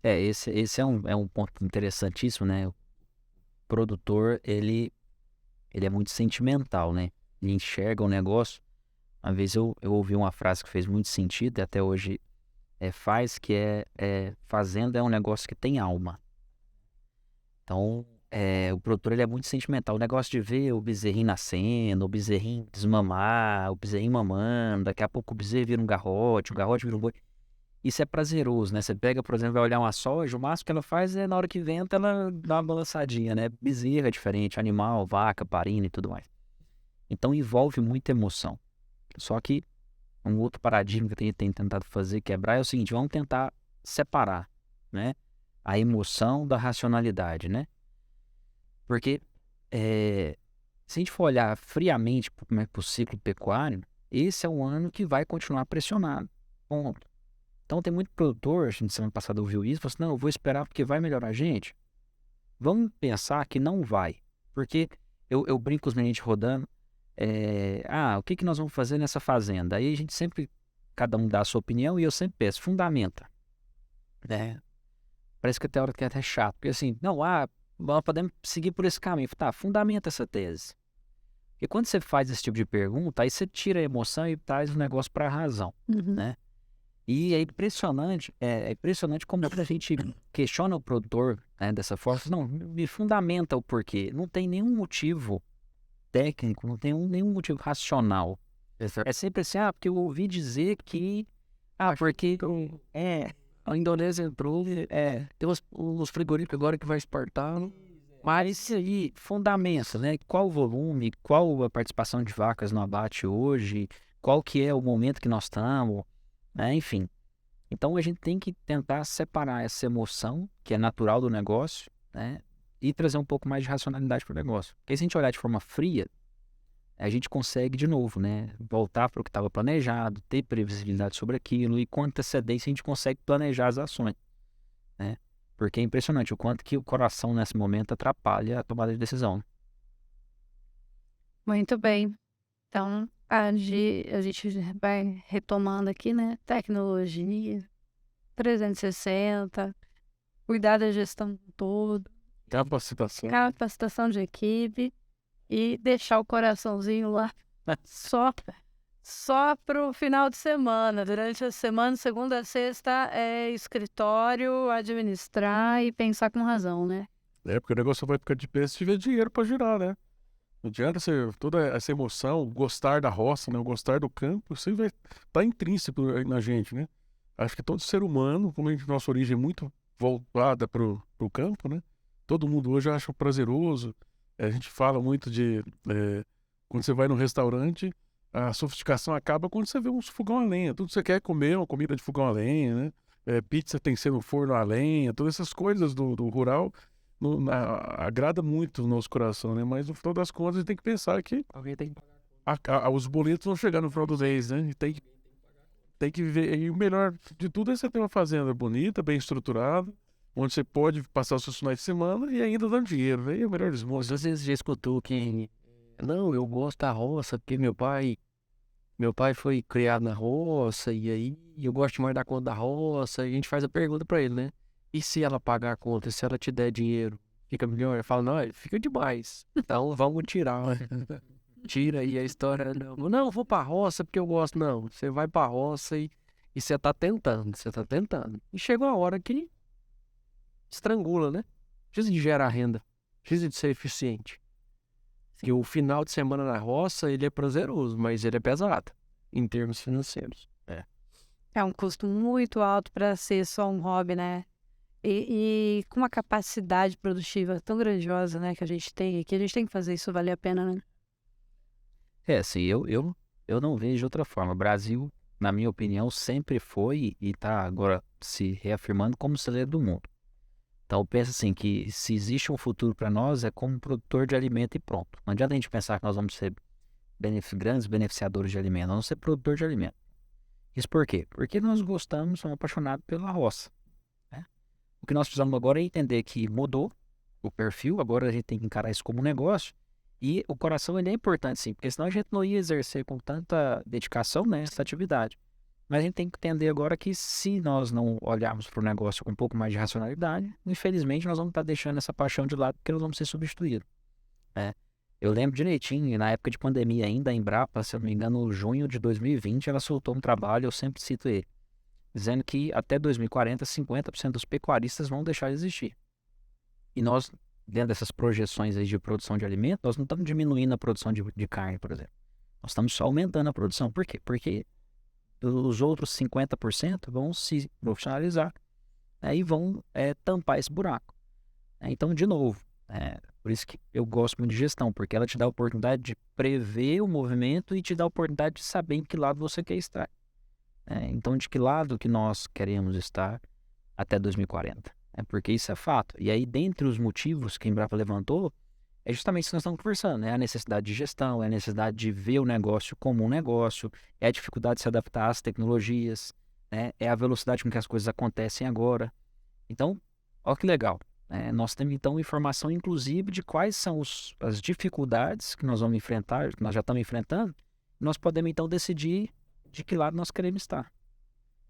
Esse é um ponto interessantíssimo, né? O produtor, ele é muito sentimental, né? Ele enxerga o negócio. Uma vez eu ouvi uma frase que fez muito sentido e até hoje faz, que fazenda é um negócio que tem alma. Então, o produtor, ele é muito sentimental. O negócio de ver o bezerrinho nascendo, o bezerrinho desmamar, o bezerrinho mamando, daqui a pouco o bezerro vira um garrote, o garrote vira um boi. Isso é prazeroso, né? Você pega, por exemplo, vai olhar uma soja, o máximo que ela faz é, na hora que venta, ela dá uma balançadinha, né? Bezerra é diferente, animal, vaca, parina e tudo mais. Então, envolve muita emoção. Só que um outro paradigma que a gente tem tentado quebrar é o seguinte, vamos tentar separar, né? A emoção da racionalidade, né? Porque se a gente for olhar friamente para o ciclo pecuário, esse é um ano que vai continuar pressionado. Ponto. Então tem muito produtor, a gente semana passada ouviu isso, falou assim, não, eu vou esperar porque vai melhorar. Gente, vamos pensar que não vai. Porque eu brinco com os meninos rodando, o que nós vamos fazer nessa fazenda? Aí a gente sempre, cada um dá a sua opinião e eu sempre peço, fundamenta. Né? Parece que até a hora que é até chato, porque assim, não, podemos seguir por esse caminho. Tá, fundamenta essa tese. Porque quando você faz esse tipo de pergunta, aí você tira a emoção e traz o negócio para a razão, né? E é impressionante como a gente questiona o produtor, né, dessa forma. Não, me fundamenta o porquê. Não tem nenhum motivo técnico, não tem nenhum motivo racional. É sempre assim, porque eu ouvi dizer que... porque... A Indonésia entrou, tem uns frigoríficos agora que vai exportar. Mas isso aí, fundamenta, né? Qual o volume, qual a participação de vacas no abate hoje, qual que é o momento que nós estamos, né? Enfim. Então a gente tem que tentar separar essa emoção, que é natural do negócio, né? E trazer um pouco mais de racionalidade para o negócio. Porque se a gente olhar de forma fria, a gente consegue de novo, né? Voltar para o que estava planejado, ter previsibilidade sobre aquilo e com antecedência a gente consegue planejar as ações, né? Porque é impressionante o quanto que o coração nesse momento atrapalha a tomada de decisão. Muito bem. Então, a gente vai retomando aqui, né? Tecnologia, 360, cuidar da gestão todo, capacitação de equipe e deixar o coraçãozinho lá só pro final de semana. Durante a semana, segunda a sexta, é escritório, administrar e pensar com razão, né? Porque o negócio vai ficar de pé se tiver dinheiro para girar, né? Não adianta toda essa emoção, gostar da roça, né? Gostar do campo, isso vai estar intrínseco na gente, né? Acho que todo ser humano, como a nossa origem é muito voltada pro campo, né? todo mundo hoje acha prazeroso. A gente fala muito de quando você vai num restaurante, a sofisticação acaba quando você vê um fogão a lenha. Tudo que você quer comer é uma comida de fogão a lenha, né? Pizza tem que ser no forno a lenha, todas essas coisas do rural agrada muito o nosso coração, né? Mas no final das contas a gente tem que pensar que Alguém tem que os boletos vão chegar no final do mês, né? E tem que viver. E o melhor de tudo é você ter uma fazenda bonita, bem estruturada, onde você pode passar os seus finais de semana e ainda dando dinheiro, né? E é o melhor dos mundos. Às vezes já escutou que não, eu gosto da roça porque meu pai foi criado na roça e aí eu gosto mais da conta da roça. E a gente faz a pergunta pra ele, né? E se ela pagar a conta, se ela te der dinheiro, fica melhor? Ele fala, não, fica demais. Então vamos tirar, né? Tira aí a história. Não, vou pra roça porque eu gosto. Não, você vai pra roça e você tá tentando. E chega uma hora que estrangula, né? Precisa de gerar renda. Precisa de ser eficiente. Porque o final de semana na roça, ele é prazeroso, mas ele é pesado em termos financeiros. É um custo muito alto para ser só um hobby, né? E com uma capacidade produtiva tão grandiosa, né, que a gente tem que fazer isso valer a pena, né? Assim, eu não vejo de outra forma. O Brasil, na minha opinião, sempre foi e está agora se reafirmando como celeiro do mundo. Então, pensa assim, que se existe um futuro para nós, é como produtor de alimento e pronto. Não adianta a gente pensar que nós vamos ser grandes beneficiadores de alimento, nós vamos ser produtor de alimento. Isso por quê? Porque nós gostamos, somos apaixonados pela roça, né? O que nós precisamos agora é entender que mudou o perfil, agora a gente tem que encarar isso como um negócio. E o coração ele é importante, sim, porque senão a gente não ia exercer com tanta dedicação, né, essa atividade. Mas a gente tem que entender agora que se nós não olharmos para o negócio com um pouco mais de racionalidade, infelizmente nós vamos estar deixando essa paixão de lado porque nós vamos ser substituídos, né? Eu lembro direitinho, na época de pandemia ainda, a Embrapa, se eu não me engano, junho de 2020, ela soltou um trabalho, eu sempre cito ele, dizendo que até 2040, 50% dos pecuaristas vão deixar de existir. E nós, dentro dessas projeções aí de produção de alimento, nós não estamos diminuindo a produção de carne, por exemplo. Nós estamos só aumentando a produção. Por quê? Porque os outros 50% vão se profissionalizar, né, e vão tampar esse buraco. Então, de novo, por isso que eu gosto muito de gestão, porque ela te dá a oportunidade de prever o movimento e te dá a oportunidade de saber em que lado você quer estar. Então, de que lado que nós queremos estar até 2040? Porque isso é fato. E aí, dentre os motivos que a Embrapa levantou, é justamente isso que nós estamos conversando, né? A necessidade de gestão, é a necessidade de ver o negócio como um negócio, é a dificuldade de se adaptar às tecnologias, né? É a velocidade com que as coisas acontecem agora. Então, olha que legal. Nós temos, então, informação, inclusive, de quais são as dificuldades que nós vamos enfrentar, que nós já estamos enfrentando, e nós podemos, então, decidir de que lado nós queremos estar.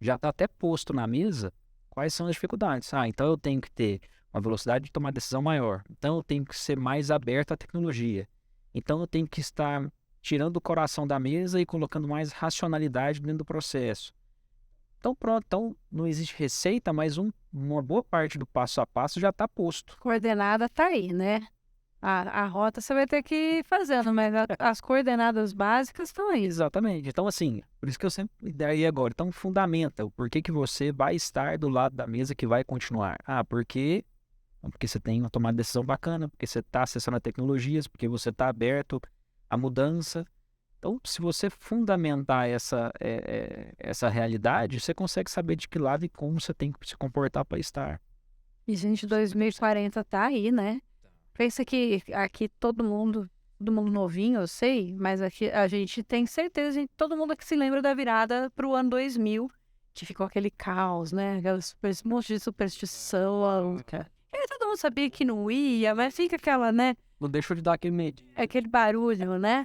Já está até posto na mesa quais são as dificuldades. Então eu tenho que ter uma velocidade de tomar decisão maior. Então eu tenho que ser mais aberto à tecnologia. Então eu tenho que estar tirando o coração da mesa e colocando mais racionalidade dentro do processo. Então pronto, então não existe receita, mas uma boa parte do passo a passo já está posto. Coordenada tá aí, né? A rota você vai ter que ir fazendo, mas as coordenadas básicas estão aí. Exatamente. Então, assim, por isso que eu sempre daí agora. Então, fundamenta o porquê que você vai estar do lado da mesa que vai continuar. Porque você tem uma tomada de decisão bacana, porque você está acessando a tecnologias, porque você está aberto à mudança. Então, se você fundamentar essa realidade, você consegue saber de que lado e como você tem que se comportar para estar. E, gente, 2040 tá aí, né? Pensa que aqui todo mundo novinho, eu sei, mas aqui a gente tem certeza, todo mundo aqui se lembra da virada pro ano 2000, que ficou aquele caos, né? Esse monte de superstição. E todo mundo sabia que não ia, mas fica aquela, né? Não deixou de dar aquele medo. Aquele barulho, né?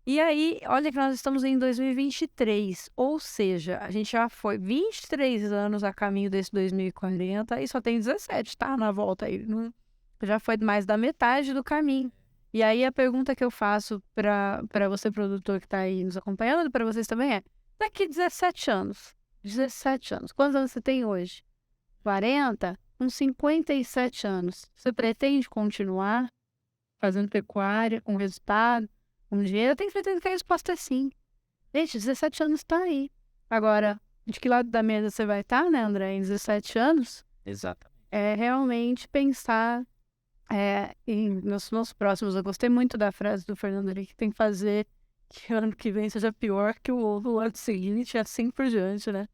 E aí, olha que nós estamos em 2023, ou seja, a gente já foi 23 anos a caminho desse 2040 e só tem 17, tá? Na volta aí, não... Já foi mais da metade do caminho. E aí a pergunta que eu faço para você, produtor que está aí nos acompanhando, e para vocês também daqui 17 anos, quantos anos você tem hoje? 40? Uns 57 anos. Você pretende continuar fazendo pecuária, com resultado, com dinheiro? Eu tenho certeza que a resposta é sim. Gente, 17 anos está aí. Agora, de que lado da mesa você vai estar, né, André, em 17 anos? Exato. É realmente pensar E nos próximos, eu gostei muito da frase do Fernando ali, que tem que fazer que o ano que vem seja pior que o ano seguinte, e assim por diante, né?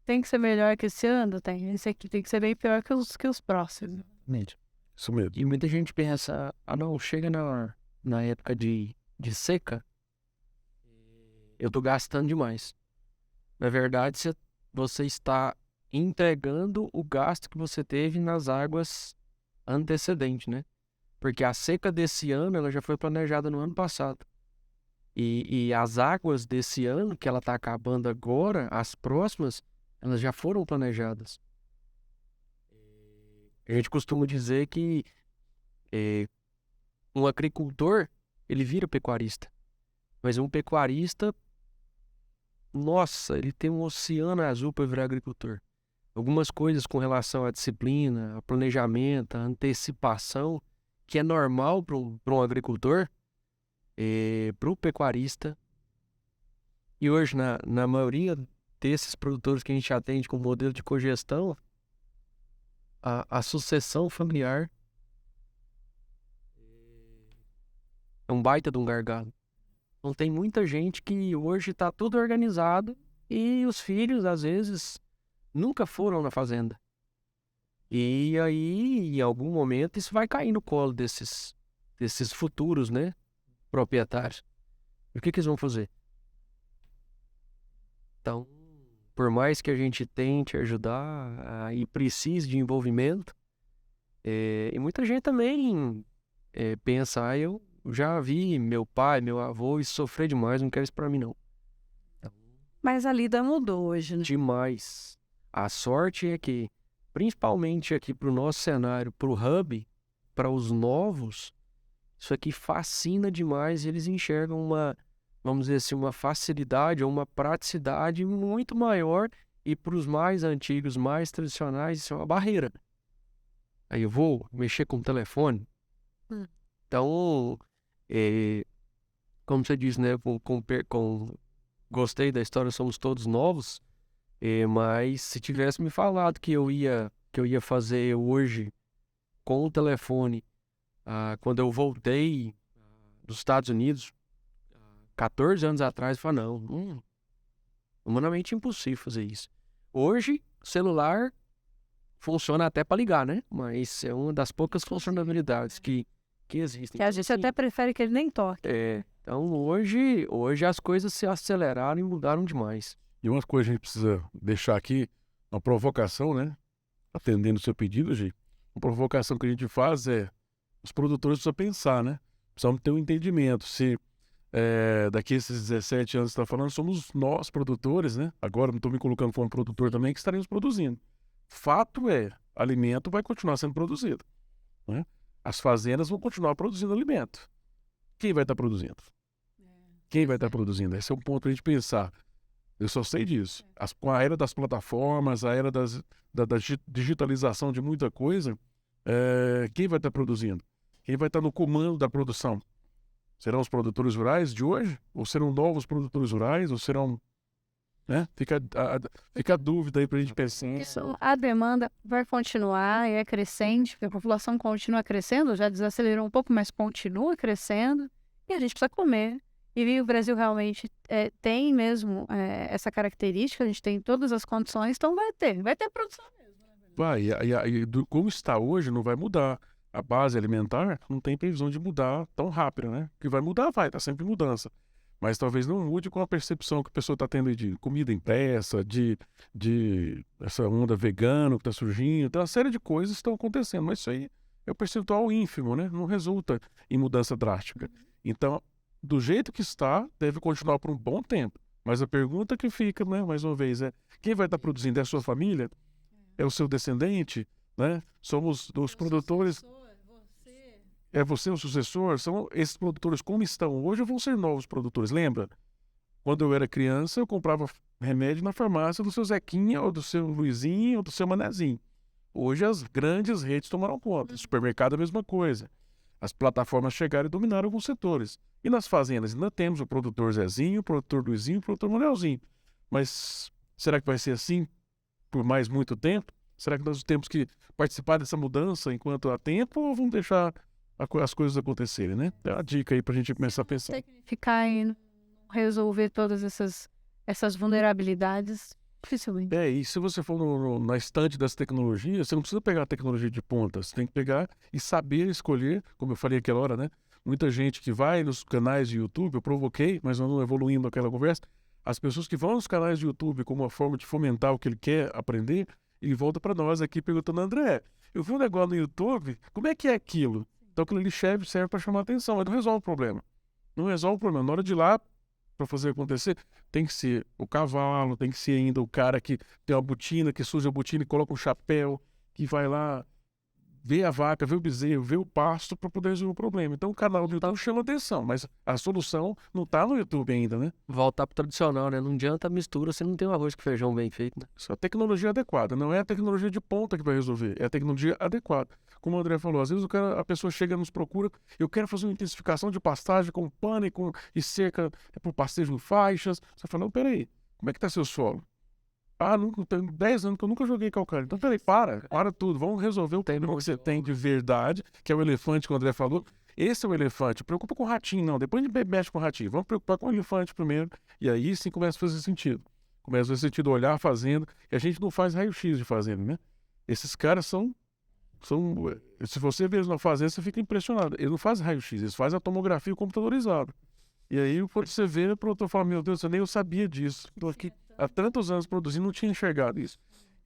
Tem que ser melhor que esse ano, tem. Esse aqui tem que ser bem pior que os próximos. Exatamente. Isso mesmo. E muita gente pensa, não, chega na época de seca, eu tô gastando demais. Na verdade, você está entregando o gasto que você teve nas águas antecedentes, né? Porque a seca desse ano, ela já foi planejada no ano passado. E as águas desse ano, que ela está acabando agora, as próximas, elas já foram planejadas. A gente costuma dizer que um agricultor, ele vira pecuarista. Mas um pecuarista, nossa, ele tem um oceano azul para virar agricultor. Algumas coisas com relação à disciplina, ao planejamento, à antecipação, que é normal para um agricultor, para o pecuarista. E hoje, na maioria desses produtores que a gente atende com modelo de cogestão, a sucessão familiar é um baita de um gargalo. Então tem muita gente que hoje está tudo organizado e os filhos, às vezes, nunca foram na fazenda. E aí, em algum momento, isso vai cair no colo desses futuros, né, proprietários. E o que eles vão fazer? Então, por mais que a gente tente ajudar e precise de envolvimento, e muita gente também pensa, eu já vi meu pai, meu avô sofrer demais, não quero isso pra mim não. Mas a lida mudou hoje, né? Demais. A sorte é que, principalmente aqui pro nosso cenário, pro hub, para os novos, isso aqui fascina demais e eles enxergam vamos dizer assim, uma facilidade ou uma praticidade muito maior, e para os mais antigos, mais tradicionais, isso é uma barreira. Aí eu vou mexer com o telefone. Então, como você disse, né, gostei da história, somos todos novos, mas se tivesse me falado que eu ia fazer hoje com o telefone, quando eu voltei dos Estados Unidos, 14 anos atrás, eu falei, não, humanamente impossível fazer isso. Hoje, o celular funciona até para ligar, né? Mas é uma das poucas funcionalidades que existem. Que a gente até prefere que ele nem toque. Então, hoje as coisas se aceleraram e mudaram demais. E uma coisa que a gente precisa deixar aqui, uma provocação, né? Atendendo o seu pedido, Gi, uma provocação que a gente faz os produtores precisam pensar, né? Precisamos ter um entendimento. Se daqui a esses 17 anos que você está falando, somos nós produtores, né? Agora não estou me colocando como produtor também, que estaremos produzindo. Fato é, alimento vai continuar sendo produzido, né? As fazendas vão continuar produzindo alimento. Quem vai estar produzindo? Quem vai estar produzindo? Esse é um ponto para a gente pensar. Eu só sei disso. Com a era das plataformas, a era da digitalização de muita coisa, quem vai estar produzindo? Quem vai estar no comando da produção? Serão os produtores rurais de hoje? Ou serão novos produtores rurais? Ou serão... né? Fica a dúvida aí para a gente pensar. A demanda vai continuar, é crescente, porque a população continua crescendo, já desacelerou um pouco, mas continua crescendo, e a gente precisa comer. E o Brasil realmente tem mesmo essa característica, a gente tem todas as condições, então vai ter produção mesmo. Vai, como está hoje, não vai mudar. A base alimentar não tem previsão de mudar tão rápido, né? O que vai mudar, tá sempre em mudança. Mas talvez não mude com a percepção que a pessoa está tendo de comida impressa, de essa onda vegana que está surgindo. Então, uma série de coisas estão acontecendo, mas isso aí é um percentual ínfimo, né? Não resulta em mudança drástica. Então, do jeito que está, deve continuar por um bom tempo. Mas a pergunta que fica, né, mais uma vez, quem vai estar produzindo? É a sua família? É o seu descendente? Né? Somos os produtores... É você o sucessor? São esses produtores como estão hoje ou vão ser novos produtores? Lembra? Quando eu era criança, eu comprava remédio na farmácia do seu Zequinha, ou do seu Luizinho, ou do seu Manezinho. Hoje as grandes redes tomaram conta. Supermercado é a mesma coisa. As plataformas chegaram e dominaram alguns setores. E nas fazendas ainda temos o produtor Zezinho, o produtor Luizinho, o produtor Manelzinho. Mas será que vai ser assim por mais muito tempo? Será que nós temos que participar dessa mudança enquanto há tempo ou vamos deixar as coisas acontecerem, né? Dá uma dica aí pra gente começar a pensar. Ficar e não resolver todas essas vulnerabilidades, dificilmente. E se você for na estante das tecnologias, você não precisa pegar a tecnologia de ponta, você tem que pegar e saber escolher, como eu falei aquela hora, né? Muita gente que vai nos canais de YouTube, eu provoquei, mas não evoluindo aquela conversa, as pessoas que vão nos canais de YouTube como uma forma de fomentar o que ele quer aprender, ele volta para nós aqui perguntando, André, eu vi um negócio no YouTube, como é que é aquilo? Então aquilo ali serve para chamar atenção, mas não resolve o problema. Não resolve o problema. Na hora de ir lá, para fazer acontecer, tem que ser o cavalo, tem que ser ainda o cara que tem uma botina, que suja a botina e coloca um chapéu, que vai lá ver a vaca, ver o bezerro, ver o pasto para poder resolver o problema. Então o canal do YouTube chama atenção, mas a solução não está no YouTube ainda, né? Voltar pro tradicional, né? Não adianta a mistura, você não tem um arroz com feijão bem feito, né? Isso é a tecnologia adequada, não é a tecnologia de ponta que vai resolver, é a tecnologia adequada. Como o André falou, às vezes a pessoa chega e nos procura, eu quero fazer uma intensificação de pastagem com pano e cerca por pastejo em faixas. Você fala, não, peraí, como é que está seu solo? Nunca, tem 10 anos que eu nunca joguei calcário. Então, peraí, para tudo. Vamos resolver o problema que você tem de verdade, que é o elefante que o André falou. Esse é o elefante. Preocupa com o ratinho, não. Depois a gente mexe com o ratinho. Vamos preocupar com o elefante primeiro. E aí sim começa a fazer sentido. Começa a fazer sentido olhar a fazenda. E a gente não faz raio-x de fazenda, né? Esses caras são... Se você vê eles na fazenda, você fica impressionado. Eles não fazem raio-x, eles fazem a tomografia computadorizada. E aí, quando você vê, o produtor fala, meu Deus, eu sabia disso. Estou aqui há tantos anos produzindo, não tinha enxergado isso.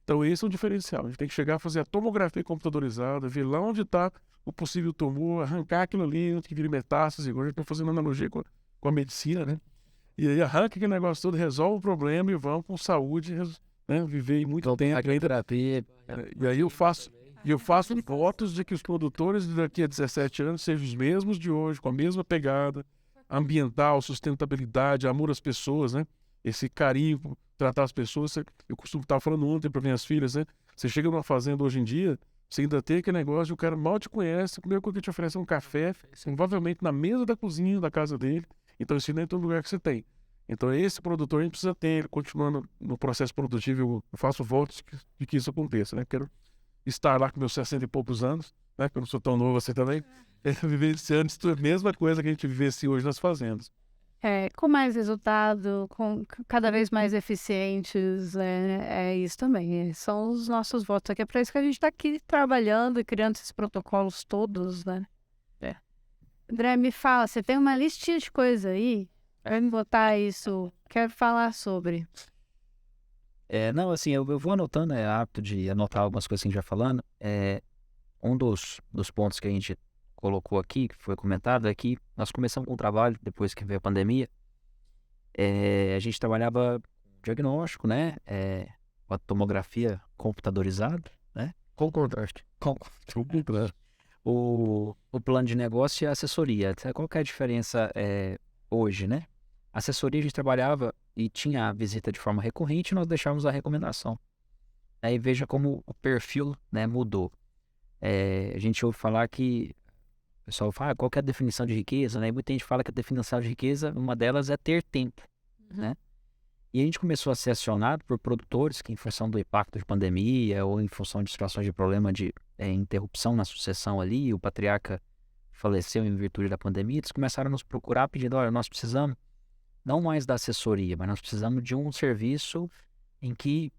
Então esse é um diferencial. A gente tem que chegar a fazer a tomografia computadorizada, ver lá onde está o possível tumor, arrancar aquilo ali, onde que vira metástase. Agora a gente está fazendo analogia com a medicina, né? E aí arranca aquele negócio todo, resolve o problema e vamos com saúde, né? Viver muito tempo ainda. E aí eu faço votos de que os produtores daqui a 17 anos sejam os mesmos de hoje, com a mesma pegada ambiental, sustentabilidade, amor às pessoas, né? Esse carinho por tratar as pessoas. Eu costumo estar falando ontem para minhas filhas, né? Você chega numa fazenda hoje em dia, você ainda tem aquele negócio, o cara mal te conhece, a primeira coisa que te oferece é um café, provavelmente na mesa da cozinha da casa dele. Então isso não é em todo lugar que você tem. Então esse produtor a gente precisa ter, ele continuando no processo produtivo, eu faço votos de que isso aconteça, né? Quero estar lá com meus 60 e poucos anos, né? Que eu não sou tão novo assim também. Vivenciando isso é a mesma coisa que a gente vivencia hoje nas fazendas. Com mais resultado, com cada vez mais eficientes, é isso também. São os nossos votos aqui. É para isso que a gente está aqui trabalhando e criando esses protocolos todos, né? André, me fala, você tem uma listinha de coisa aí? Vamos botar isso. Quero falar sobre. Não, assim, eu vou anotando, é hábito de anotar algumas coisas que a gente vai falando. Um dos pontos que a gente colocou aqui, que foi comentado, é que nós começamos com o trabalho, depois que veio a pandemia, a gente trabalhava diagnóstico, né, com a tomografia computadorizada, né, Com contraste. o plano de negócio e a assessoria. Qual que é a diferença hoje, né? A assessoria a gente trabalhava e tinha a visita de forma recorrente e nós deixávamos a recomendação. Aí veja como o perfil, né, mudou. A gente ouve falar que o pessoal fala, qual que é a definição de riqueza, né? E muita gente fala que a definição de riqueza, uma delas é ter tempo, né? E a gente começou a ser acionado por produtores que, em função do impacto de pandemia ou em função de situações de problema de interrupção na sucessão ali, o patriarca faleceu em virtude da pandemia, eles começaram a nos procurar pedindo, olha, nós precisamos não mais da assessoria, mas nós precisamos de um serviço em que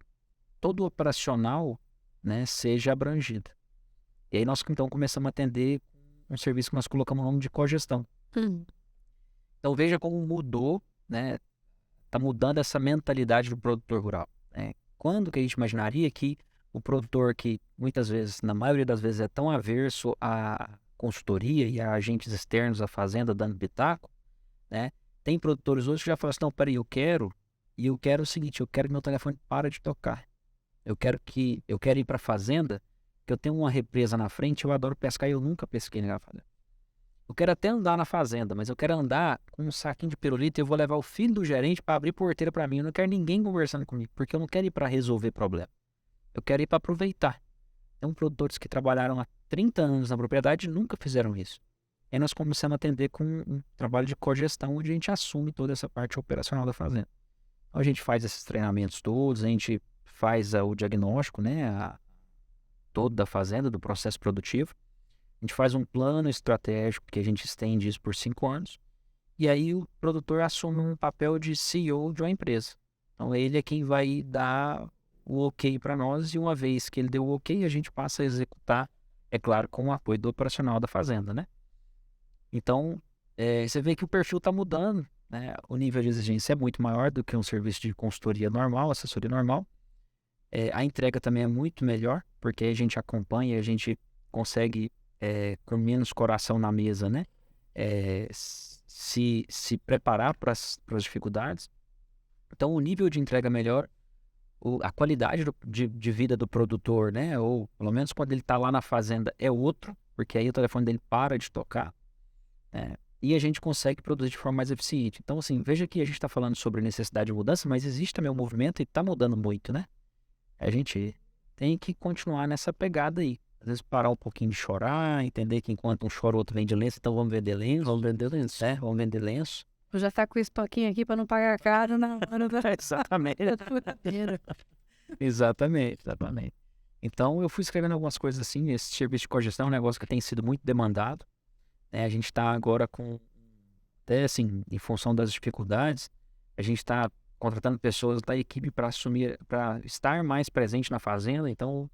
todo o operacional, né, seja abrangido. E aí nós então começamos a atender um serviço que nós colocamos o nome de cogestão. Então veja como mudou, né? Está mudando essa mentalidade do produtor rural. Né? Quando que a gente imaginaria que o produtor que muitas vezes, na maioria das vezes, é tão averso à consultoria e a agentes externos à fazenda dando pitaco, né? Tem produtores hoje que já falam assim, não, peraí, eu quero o seguinte, eu quero que meu telefone pare de tocar. Eu quero ir para a fazenda, que eu tenho uma represa na frente, eu adoro pescar e eu nunca pesquei na fazenda. Eu quero até andar na fazenda, mas eu quero andar com um saquinho de pirulito e eu vou levar o filho do gerente para abrir porteira para mim. Eu não quero ninguém conversando comigo, porque eu não quero ir para resolver problema. Eu quero ir para aproveitar. Tem produtores que trabalharam há 30 anos na propriedade e nunca fizeram isso. Aí nós começamos a atender com um trabalho de cogestão, onde a gente assume toda essa parte operacional da fazenda. Então a gente faz esses treinamentos todos, a gente faz o diagnóstico, né, todo da fazenda, do processo produtivo. A gente faz um plano estratégico que a gente estende isso por 5 anos. E aí o produtor assume um papel de CEO de uma empresa. Então ele é quem vai dar o ok para nós, e uma vez que ele deu o ok, a gente passa a executar, é claro, com o apoio do operacional da fazenda, né? Então, você vê que o perfil está mudando, né? O nível de exigência é muito maior do que um serviço de consultoria normal, assessoria normal. A entrega também é muito melhor, porque a gente acompanha, a gente consegue, com menos coração na mesa, né? Se preparar para as dificuldades. Então, o nível de entrega melhor, a qualidade de vida do produtor, né? Ou, pelo menos, quando ele está lá na fazenda, é outro, porque aí o telefone dele para de tocar, né? E a gente consegue produzir de forma mais eficiente. Então, assim, veja que a gente está falando sobre necessidade de mudança, mas existe também um movimento e está mudando muito, né? A gente tem que continuar nessa pegada aí. Às vezes parar um pouquinho de chorar, entender que enquanto um chora, o outro vende lenço, então vamos vender lenço. Vamos vender lenço. Vamos vender lenço. Eu já tá com esse toquinho aqui para não pagar caro na hora da Exatamente. furadeira. Exatamente. Então, eu fui escrevendo algumas coisas assim. Esse serviço de cogestão é um negócio que tem sido muito demandado, né? A gente está agora com, até assim, em função das dificuldades, a gente está contratando pessoas da equipe para estar mais presente na fazenda. Então,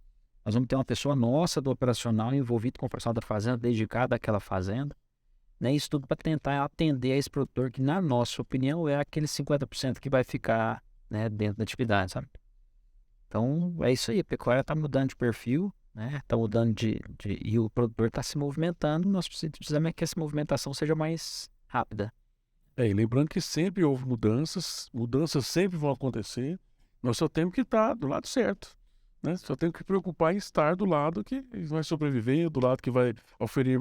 nós vamos ter uma pessoa nossa do operacional envolvida com o pessoal da fazenda, dedicada àquela fazenda, né? Isso tudo para tentar atender a esse produtor que, na nossa opinião, é aquele 50% que vai ficar, né, dentro da atividade, sabe? Então, é isso aí. A pecuária está mudando de perfil, né? Está mudando e o produtor está se movimentando. Nós precisamos que essa movimentação seja mais rápida. E lembrando que sempre houve mudanças sempre vão acontecer. Nós só temos que estar do lado certo, né? Só temos que preocupar em estar do lado que vai sobreviver, do lado que vai oferecer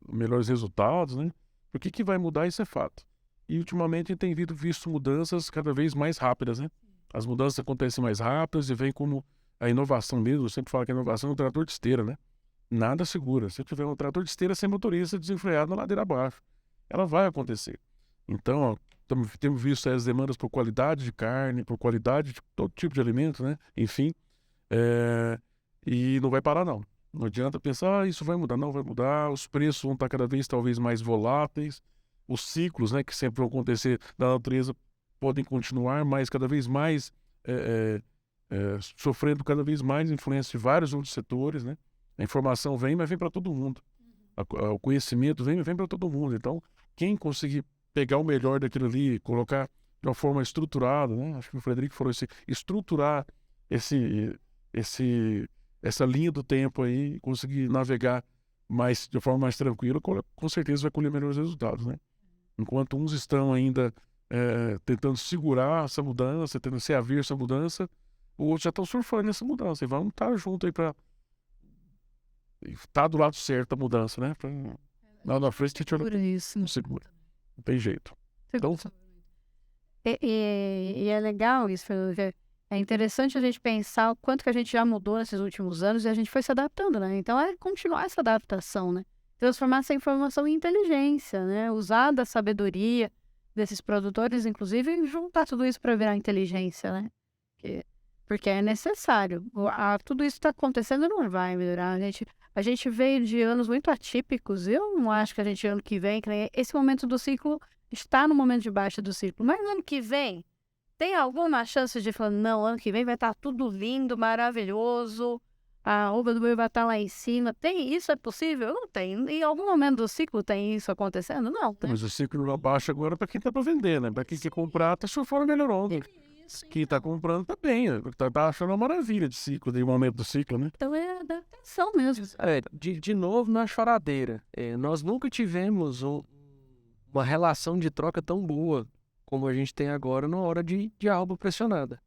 melhores resultados, né? Porque que vai mudar, isso é fato. E ultimamente a gente tem visto mudanças cada vez mais rápidas, né? As mudanças acontecem mais rápidas e vem como a inovação mesmo. Eu sempre falo que a inovação é um trator de esteira, né? Nada segura. Se eu tiver um trator de esteira sem motorista desenfreado na ladeira abaixo, ela vai acontecer. Então, ó, temos visto as demandas por qualidade de carne, por qualidade de todo tipo de alimento, né? Enfim, e não vai parar, não. Não adianta pensar, isso vai mudar. Não vai mudar, os preços vão estar cada vez, talvez, mais voláteis. Os ciclos, né, que sempre vão acontecer da natureza podem continuar, mas cada vez mais sofrendo cada vez mais influência de vários outros setores, né? A informação vem, mas vem para todo mundo. O conhecimento vem para todo mundo. Então, quem conseguir pegar o melhor daquilo ali e colocar de uma forma estruturada, né? Acho que o Frederico falou assim, estruturar essa linha do tempo aí, conseguir navegar de forma mais tranquila, com certeza vai colher melhores resultados, né? Enquanto uns estão ainda tentando segurar essa mudança, tentando se haver essa mudança, outros já estão surfando nessa mudança e vamos estar junto aí para estar do lado certo da mudança, né? Lá na frente a gente Por isso. não segura. Não tem jeito. Então, E é legal isso, Fernando. É interessante a gente pensar o quanto que a gente já mudou nesses últimos anos e a gente foi se adaptando, né? Então é continuar essa adaptação, né? Transformar essa informação em inteligência, né? Usar da sabedoria desses produtores, inclusive, e juntar tudo isso para virar inteligência, né? Porque é necessário. Tudo isso está acontecendo e não vai melhorar. A gente veio de anos muito atípicos. Eu não acho que a gente, ano que vem, esse momento do ciclo está no momento de baixa do ciclo. Mas ano que vem, tem alguma chance de falar, não, ano que vem vai estar tudo lindo, maravilhoso, a uva do boi vai estar lá em cima. Isso é possível? Não tem. Em algum momento do ciclo tem isso acontecendo? Não. Né? Mas o ciclo não abaixa agora para quem está para vender, né? Para quem quer comprar, está surfando melhor onda. Quem está comprando está bem, está achando uma maravilha de ciclo, de momento do ciclo, né? Então é adaptação mesmo. De novo na choradeira. Nós nunca tivemos uma relação de troca tão boa como a gente tem agora na hora de alba pressionada.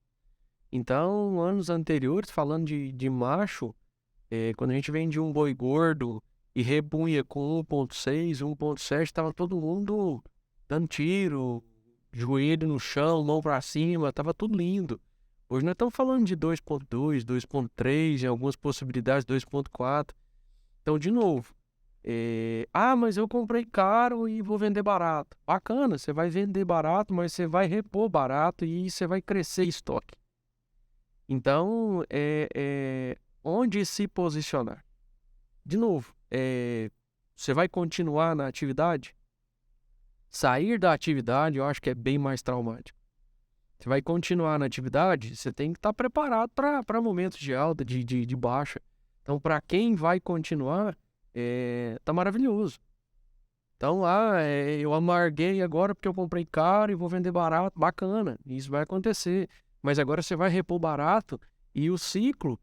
Então, anos anteriores, falando de macho, quando a gente vendia um boi gordo e repunha com 1.6, 1.7, estava todo mundo dando tiro, joelho no chão, mão para cima, estava tudo lindo. Hoje nós estamos falando de 2.2, 2.3, em algumas possibilidades 2.4. Então, de novo, mas eu comprei caro e vou vender barato. Bacana, você vai vender barato, mas você vai repor barato e você vai crescer estoque. Então, onde se posicionar. De novo, você vai continuar na atividade? Sair da atividade, eu acho que é bem mais traumático. Você vai continuar na atividade, você tem que estar preparado para momentos de alta, de baixa. Então, para quem vai continuar, tá maravilhoso. Então, eu amarguei agora porque eu comprei caro e vou vender barato, bacana, isso vai acontecer. Mas agora você vai repor barato e o ciclo,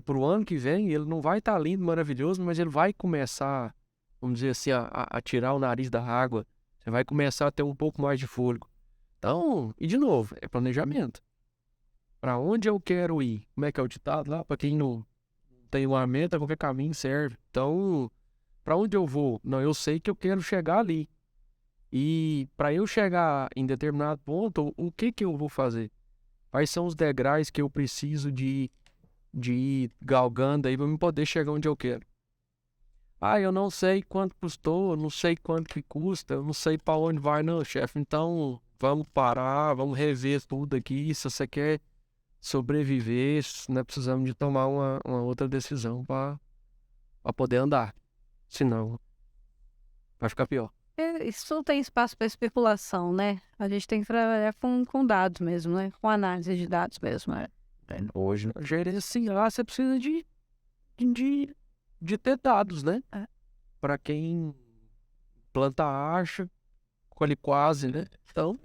para o ano que vem, ele não vai estar lindo, maravilhoso, mas ele vai começar, vamos dizer assim, a tirar o nariz da água. Você vai começar a ter um pouco mais de fôlego. Então, e de novo, é planejamento. Para onde eu quero ir? Como é que é o ditado lá? Para quem não tem uma meta, qualquer caminho serve. Então, para onde eu vou? Não, eu sei que eu quero chegar ali. E para eu chegar em determinado ponto, o que eu vou fazer? Quais são os degraus que eu preciso de ir galgando aí para eu poder chegar onde eu quero? Eu não sei quanto custou, eu não sei quanto que custa, eu não sei para onde vai não, chefe. Então, vamos parar, vamos rever tudo aqui. Se você quer sobreviver, nós precisamos de tomar uma outra decisão para poder andar. Senão, vai ficar pior. Isso não tem espaço para especulação, né? A gente tem que trabalhar com dados mesmo, né? Com análise de dados mesmo, né? Hoje, Gerenciar, você precisa de ter dados, né? Para quem planta acha, colhe quase, né? Então,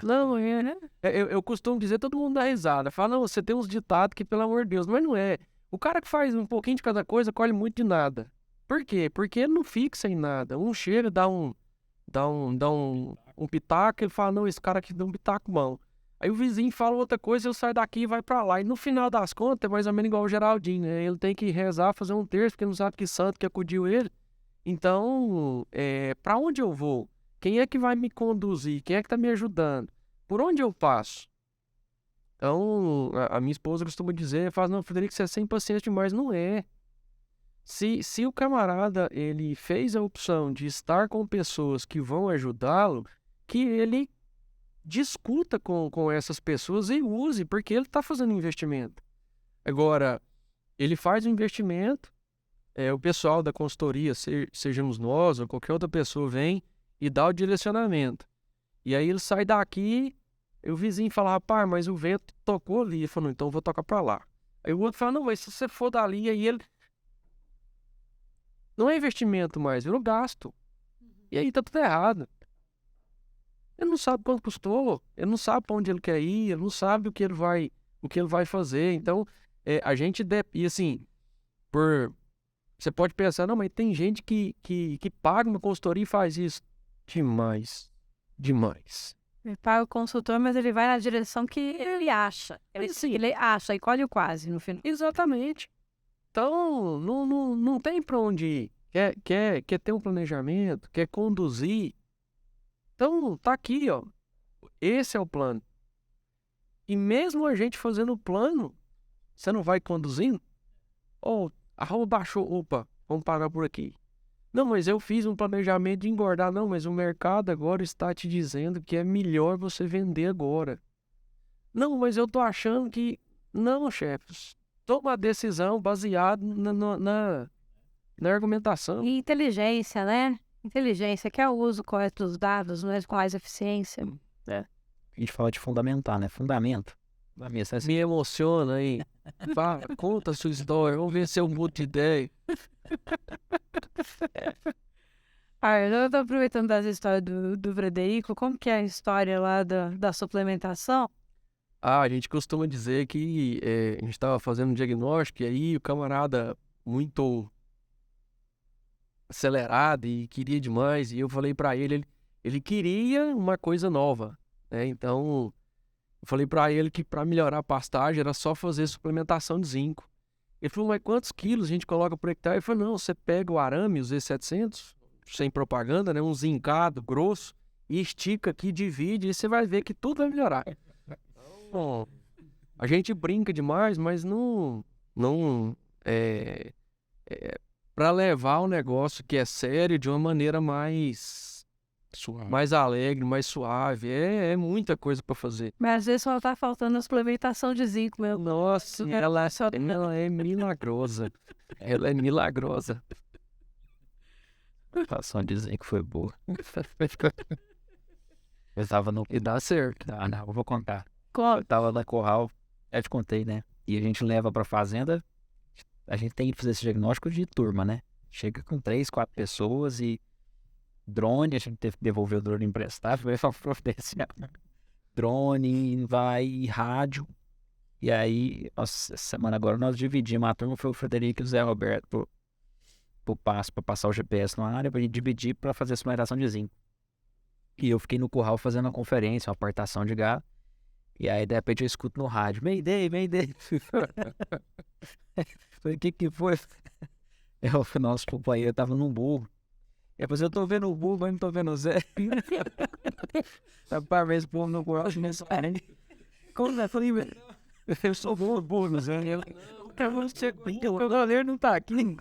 não, né? Eu costumo dizer, todo mundo dá risada. Fala, não, você tem uns ditados que, pelo amor de Deus, mas não é. O cara que faz um pouquinho de cada coisa, colhe muito de nada. Por quê? Porque ele não fixa em nada. Um chega, dá um pitaco, ele fala, não, esse cara aqui deu um pitaco bom. Aí o vizinho fala outra coisa, eu saio daqui e vai pra lá. E no final das contas, é mais ou menos igual o Geraldinho, né? Ele tem que rezar, fazer um terço, porque não sabe que santo que acudiu ele. Então, pra onde eu vou? Quem é que vai me conduzir? Quem é que tá me ajudando? Por onde eu passo? Então, a minha esposa costuma dizer, fala, não, Frederico, você é sem paciência demais. Não é. Se o camarada, ele fez a opção de estar com pessoas que vão ajudá-lo, que ele discuta com essas pessoas e use, porque ele está fazendo investimento. Agora, ele faz o investimento, o pessoal da consultoria, sejamos nós ou qualquer outra pessoa, vem e dá o direcionamento. E aí ele sai daqui, e o vizinho fala, rapaz, mas o vento tocou ali. Ele falou, então eu vou tocar para lá. Aí o outro fala, não, mas se você for dali, aí ele... Não é investimento mais, virou gasto. E aí tá tudo errado. Ele não sabe quanto custou, ele não sabe para onde ele quer ir, ele não sabe o que ele vai fazer. Então, a gente... E assim, você pode pensar, não, mas tem gente que paga uma consultoria e faz isso. Demais. Ele paga o consultor, mas ele vai na direção que ele acha. Ele acha e colhe o quase no final. Exatamente. Então, não tem para onde ir. Quer ter um planejamento, quer conduzir. Então, tá aqui, ó. Esse é o plano. E mesmo a gente fazendo o plano, você não vai conduzindo? A roupa baixou. Opa, vamos parar por aqui. Não, mas eu fiz um planejamento de engordar. Não, mas o mercado agora está te dizendo que é melhor você vender agora. Não, mas eu tô achando que... Não, chefes. Toma a decisão baseada na argumentação. E inteligência, né? Inteligência, que é o uso correto dos dados, mas com mais eficiência. a gente fala de fundamentar, né? Fundamento. Me emociona aí. Conta a sua história, vamos ver se eu mudo de ideia. Eu tô aproveitando das histórias do Frederico, como que é a história lá da suplementação? A gente costuma dizer que a gente estava fazendo um diagnóstico e aí o camarada muito acelerado e queria demais, e eu falei para ele queria uma coisa nova, né? Então, eu falei para ele que para melhorar a pastagem era só fazer suplementação de zinco. Ele falou, mas quantos quilos a gente coloca por hectare? Eu falei, não, você pega o arame, os Z700, sem propaganda, né? Um zincado grosso, e estica aqui, divide, e você vai ver que tudo vai melhorar. Então, a gente brinca demais, mas não para levar o negócio que é sério de uma maneira mais Suave. mais alegre, mais suave. É muita coisa pra fazer. Mas às vezes só tá faltando a suplementação de zinco mesmo. Nossa, ela é milagrosa. Ela é milagrosa. Só dizer que foi boa. Eu tava no. E dá certo. Ah, não, eu vou contar. Qual? Eu tava na Curral, eu te contei, né? E a gente leva pra fazenda, a gente tem que fazer esse diagnóstico de turma, né? Chega com 3, 4 pessoas e drone, a gente teve que devolver o drone emprestado, foi só providenciar. Drone, vai, rádio. E aí, nossa, essa semana agora nós dividimos, a turma foi o Frederico e o Zé Roberto pro passo, pra passar o GPS na área, pra gente dividir pra fazer a suplementação de zinco. E eu fiquei no curral fazendo uma conferência, uma apartação de gado. E aí, de repente, eu escuto no rádio, Mayday, Mayday. Falei, o que foi? O nosso companheiro tava num burro. Depois eu tô vendo o burro, mas não tô vendo o Zé. Rapaz, esse povo no curral, começou a como é? Falei, eu sou burro, Zé. O goleiro não tá aqui.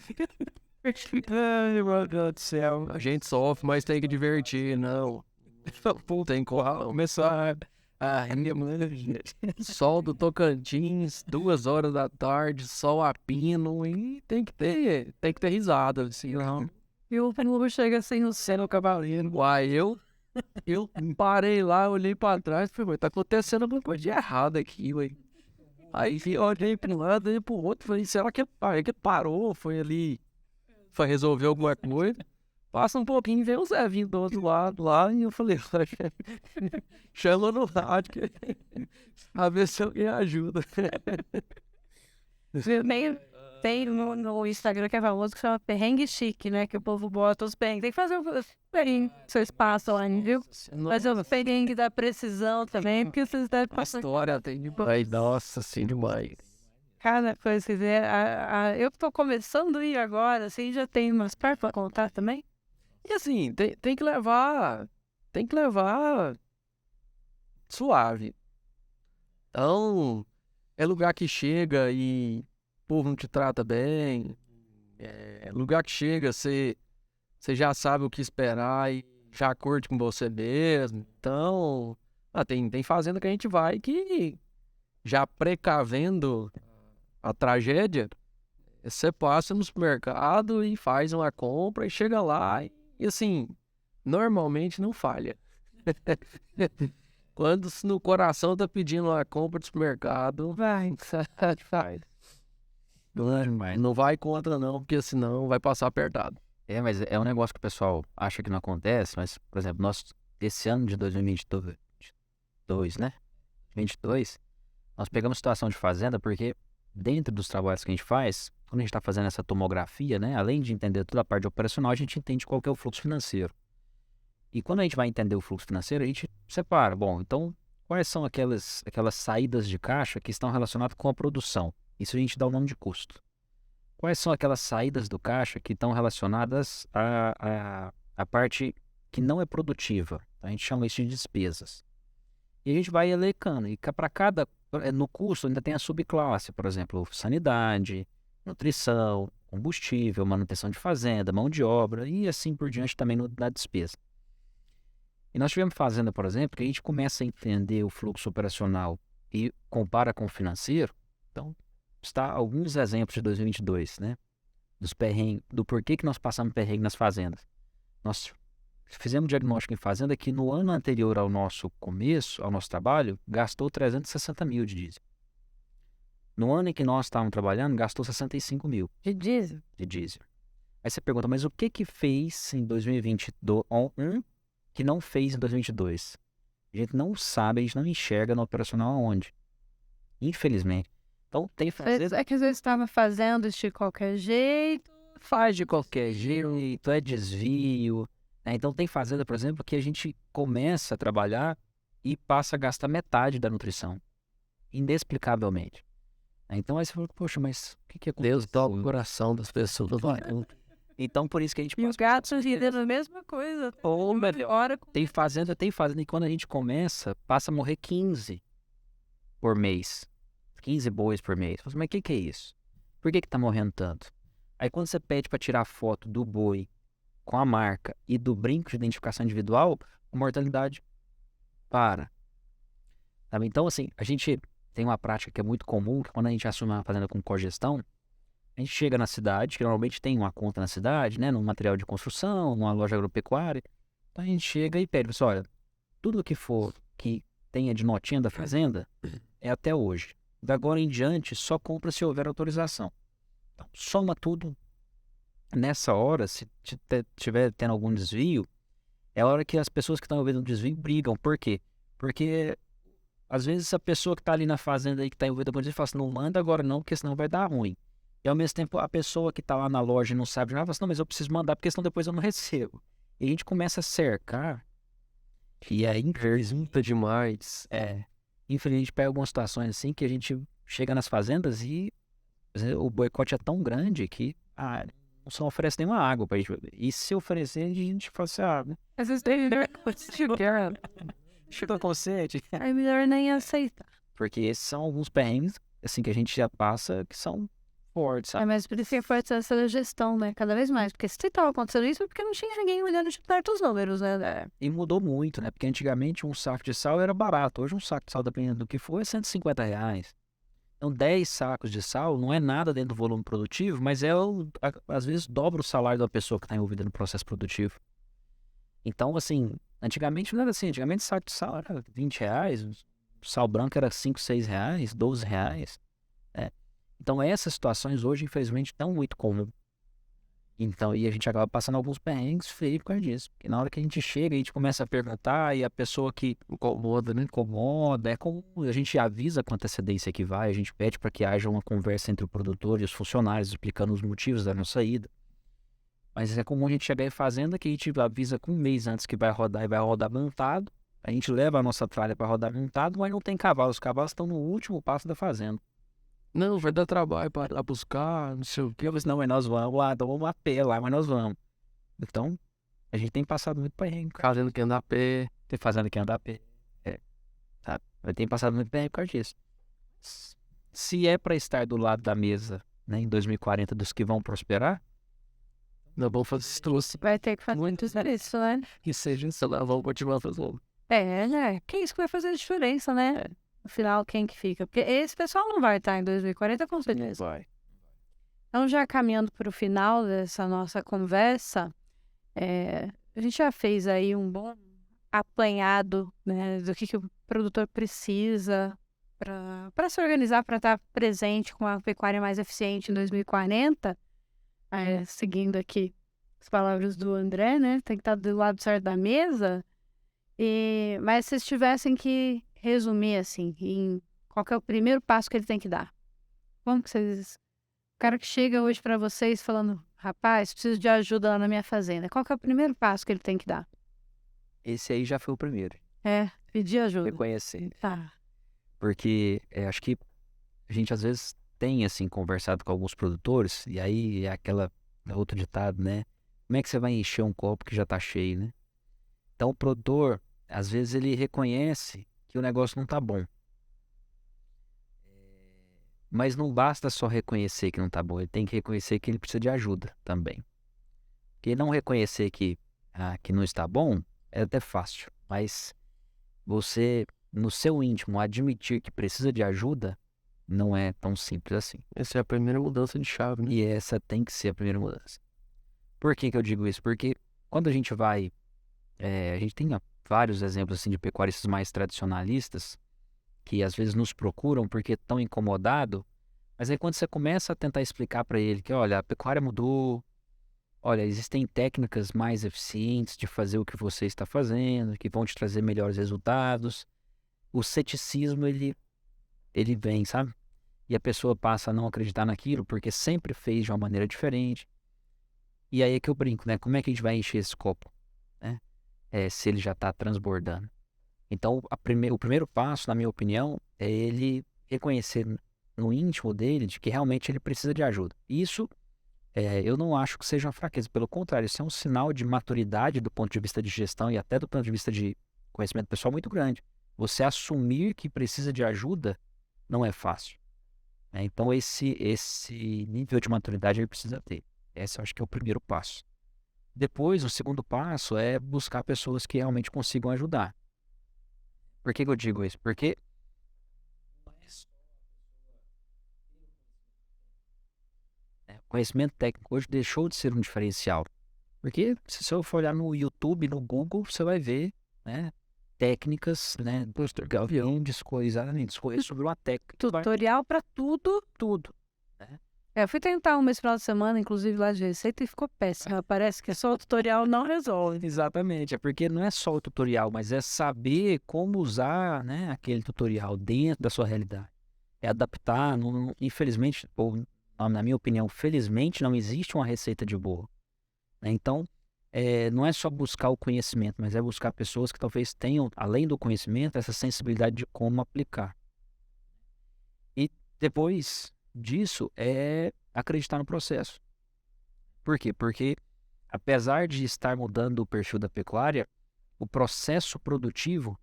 Ai, meu Deus do céu. A gente sofre, mas tem que divertir, não. Tem que começar sol do Tocantins, 2 horas da tarde, sol a pino, e tem que ter risada, assim, não. E o burro chega assim, o Sendo cavaleiro. Uai, eu parei lá, olhei pra trás e falei, tá acontecendo alguma coisa de errado aqui, ué. Aí eu olhei pra um lado e pro outro, falei, será que ele parou? Foi ali, foi resolver alguma coisa? Passa um pouquinho e vem o Zé vindo do outro lado lá, e eu falei, chama no rádio, a ver se alguém ajuda. Tem no Instagram que é famoso que chama perrengue chique, né? Que o povo bota os perrengues. Tem que fazer o perrengue que vocês passam lá, viu? Mas o perrengue da precisão também, porque vocês devem A passar história tem demais, nossa, assim, demais. cada coisa que vier. Eu tô começando a ir agora, assim, já tem umas partes pra contar também. E assim, tem que levar suave. Então, é lugar que chega e o povo não te trata bem. É lugar que chega, você já sabe o que esperar e já curte com você mesmo. Então, tem fazenda que a gente vai que já precavendo a tragédia, você passa no supermercado e faz uma compra e chega lá e assim, normalmente não falha. Quando no coração tá pedindo uma compra do supermercado, Vai. faz. Não vai contra não, porque senão vai passar apertado. Mas é um negócio que o pessoal acha que não acontece, mas, por exemplo, nós, esse ano de 2022, né? 22, nós pegamos situação de fazenda porque dentro dos trabalhos que a gente faz, quando a gente está fazendo essa tomografia, né? Além de entender toda a parte operacional, a gente entende qual que é o fluxo financeiro. E quando a gente vai entender o fluxo financeiro, a gente separa. Bom, então, quais são aquelas saídas de caixa que estão relacionadas com a produção? Isso a gente dá o nome de custo. Quais são aquelas saídas do caixa que estão relacionadas à parte que não é produtiva? A gente chama isso de despesas. E a gente vai elencando. E para cada... No custo ainda tem a subclasse, por exemplo, sanidade, nutrição, combustível, manutenção de fazenda, mão de obra e assim por diante também na despesa. E nós tivemos fazenda, por exemplo, que a gente começa a entender o fluxo operacional e compara com o financeiro. Então, está alguns exemplos de 2022, né? Dos perrengues, do porquê que nós passamos perrengue nas fazendas. Nós fizemos diagnóstico em fazenda que no ano anterior ao nosso começo, ao nosso trabalho, gastou 360 mil de diesel. No ano em que nós estávamos trabalhando, gastou 65 mil De diesel. de diesel. Aí você pergunta, mas o que fez em 2021 que não fez em 2022? A gente não sabe, a gente não enxerga no operacional aonde. Infelizmente. Então tem fazenda... É que às vezes estava fazendo de qualquer jeito. Faz de qualquer jeito, é desvio. Né? Então tem fazenda, por exemplo, que a gente começa a trabalhar e passa a gastar metade da nutrição. Inexplicavelmente. Então aí você fala, poxa, mas o que aconteceu? Deus toca o coração das pessoas. Então por isso que a gente E os gatos rindo a mesma coisa. Ou melhora. Tem fazenda, e quando a gente começa, passa a morrer 15 por mês. 15 bois por mês. Mas o que é isso? Por que tá morrendo tanto? Aí quando você pede para tirar foto do boi com a marca e do brinco de identificação individual, a mortalidade para. Sabe? Então, assim, a gente tem uma prática que é muito comum, que quando a gente assume uma fazenda com cogestão, a gente chega na cidade, que normalmente tem uma conta na cidade, né, num material de construção, numa loja agropecuária. Então a gente chega e pede, pessoal, olha, tudo que for que tenha de notinha da fazenda é até hoje. Da agora em diante, só compra se houver autorização. Então, soma tudo. Nessa hora, se tiver tendo algum desvio, é a hora que as pessoas que estão envolvidas no desvio brigam. Por quê? Porque às vezes a pessoa que está ali na fazenda aí, que está envolvida com desvio, fala assim, não manda agora não, porque senão vai dar ruim. E ao mesmo tempo, a pessoa que está lá na loja e não sabe de nada, fala assim, não, mas eu preciso mandar, porque senão depois eu não recebo. E a gente começa a cercar, e aí, Resulta demais. infelizmente, a gente pega algumas situações assim, que a gente chega nas fazendas e o boicote é tão grande que não oferece nenhuma água pra gente beber. E se oferecer, a gente fala assim, né? Às vezes tem Chuta com sede. é melhor nem aceitar. Porque esses são alguns perrengues, assim, que a gente já passa, que são fortes, sabe? Mas por isso que foi essa gestão, né? Cada vez mais. Porque se estava acontecendo isso, é porque não tinha ninguém olhando de perto os números, né? E mudou muito, né? Porque antigamente um saco de sal era barato. Hoje um saco de sal, dependendo do que for, é R$ 150. Então 10 sacos de sal não é nada dentro do volume produtivo, mas às vezes dobra o salário da pessoa que está envolvida no processo produtivo. Então, assim, antigamente não era assim. Antigamente o saco de sal era R$ 20, o sal branco era R$ 5, R$ 6, R$ 12. Né? Então essas situações hoje, infelizmente, estão muito comuns. Então, e a gente acaba passando alguns perrengues feios por causa disso. Porque na hora que a gente chega, a gente começa a perguntar e a pessoa que incomoda, né? Incomoda. É como a gente avisa com antecedência que vai, a gente pede para que haja uma conversa entre o produtor e os funcionários, explicando os motivos da nossa ida. Mas é comum a gente chegar em fazenda que a gente avisa com um mês antes que vai rodar e vai rodar montado. A gente leva a nossa tralha para rodar montado, mas não tem cavalo. Os cavalos estão no último passo da fazenda. Não, vai dar trabalho para ir lá buscar, não sei o quê. Eu falei assim, não, mas nós vamos lá, então vamos a pé lá, mas nós vamos. Então, a gente tem passado muito perrengue. Fazendo que andar a pé. Tem fazenda que anda a pé. Sabe? Eu tenho passado muito perrengue por causa disso. Se é para estar do lado da mesa, né, em 2040, dos que vão prosperar, Não vamos fazer esse troço. Vai ter que fazer Muito isso, né? Que seja, sei lá, vamos continuar fazendo. Né? Que isso que vai fazer a diferença, né? Afinal, quem que fica? Porque esse pessoal não vai estar em 2040, com certeza. Vai. Então, já caminhando para o final dessa nossa conversa, a gente já fez aí um bom apanhado, né, do que o produtor precisa para se organizar, para estar presente com a pecuária mais eficiente em 2040. Seguindo aqui as palavras do André, né? Tem que estar do lado certo da mesa. Mas se vocês tivessem que resumir, assim, em qual que é o primeiro passo que ele tem que dar? Como que vocês... O cara que chega hoje para vocês falando, rapaz, preciso de ajuda lá na minha fazenda. Qual que é o primeiro passo que ele tem que dar? esse aí já foi o primeiro. Pedir ajuda. Reconhecer. Tá. Porque acho que a gente às vezes tem, assim, conversado com alguns produtores, e aí é aquela outro ditado, né? Como é que você vai encher um copo que já tá cheio, né? Então o produtor, às vezes ele reconhece que o negócio não tá bom. Mas não basta só reconhecer que não tá bom, ele tem que reconhecer que ele precisa de ajuda também. Porque não reconhecer que não está bom é até fácil, mas você, no seu íntimo, admitir que precisa de ajuda não é tão simples assim. Essa é a primeira mudança de chave, né? E essa tem que ser a primeira mudança. Por que eu digo isso? Porque quando a gente vai... a gente tem vários exemplos assim, de pecuaristas mais tradicionalistas que às vezes nos procuram porque estão incomodados, mas aí quando você começa a tentar explicar para ele que, olha, a pecuária mudou, olha, existem técnicas mais eficientes de fazer o que você está fazendo, que vão te trazer melhores resultados, o ceticismo, ele vem, sabe? E a pessoa passa a não acreditar naquilo porque sempre fez de uma maneira diferente. E aí é que eu brinco, né? Como é que a gente vai encher esse copo, né? Se ele já está transbordando. Então, o primeiro passo, na minha opinião, é ele reconhecer no íntimo dele de que realmente ele precisa de ajuda. Isso, eu não acho que seja uma fraqueza. Pelo contrário, isso é um sinal de maturidade do ponto de vista de gestão e até do ponto de vista de conhecimento pessoal muito grande. Você assumir que precisa de ajuda não é fácil. Né? Então, esse nível de maturidade ele precisa ter. Esse eu acho que é o primeiro passo. Depois, o segundo passo é buscar pessoas que realmente consigam ajudar. Por que eu digo isso? Porque o conhecimento técnico hoje deixou de ser um diferencial. Porque se você for olhar no YouTube, no Google, você vai ver, né, técnicas, né, grandes coisas sobre uma técnica. Tutorial para tudo. Tudo. Né? Eu fui tentar esse final de semana, inclusive lá de receita, e ficou péssimo. Parece que só o tutorial não resolve. Exatamente, é porque não é só o tutorial, mas é saber como usar, né, aquele tutorial dentro da sua realidade. É adaptar, infelizmente, ou na minha opinião, felizmente não existe uma receita de bolo. Né? Então, não é só buscar o conhecimento, mas é buscar pessoas que talvez tenham, além do conhecimento, essa sensibilidade de como aplicar. E depois disso, é acreditar no processo. Por quê? Porque, apesar de estar mudando o perfil da pecuária, o processo produtivo,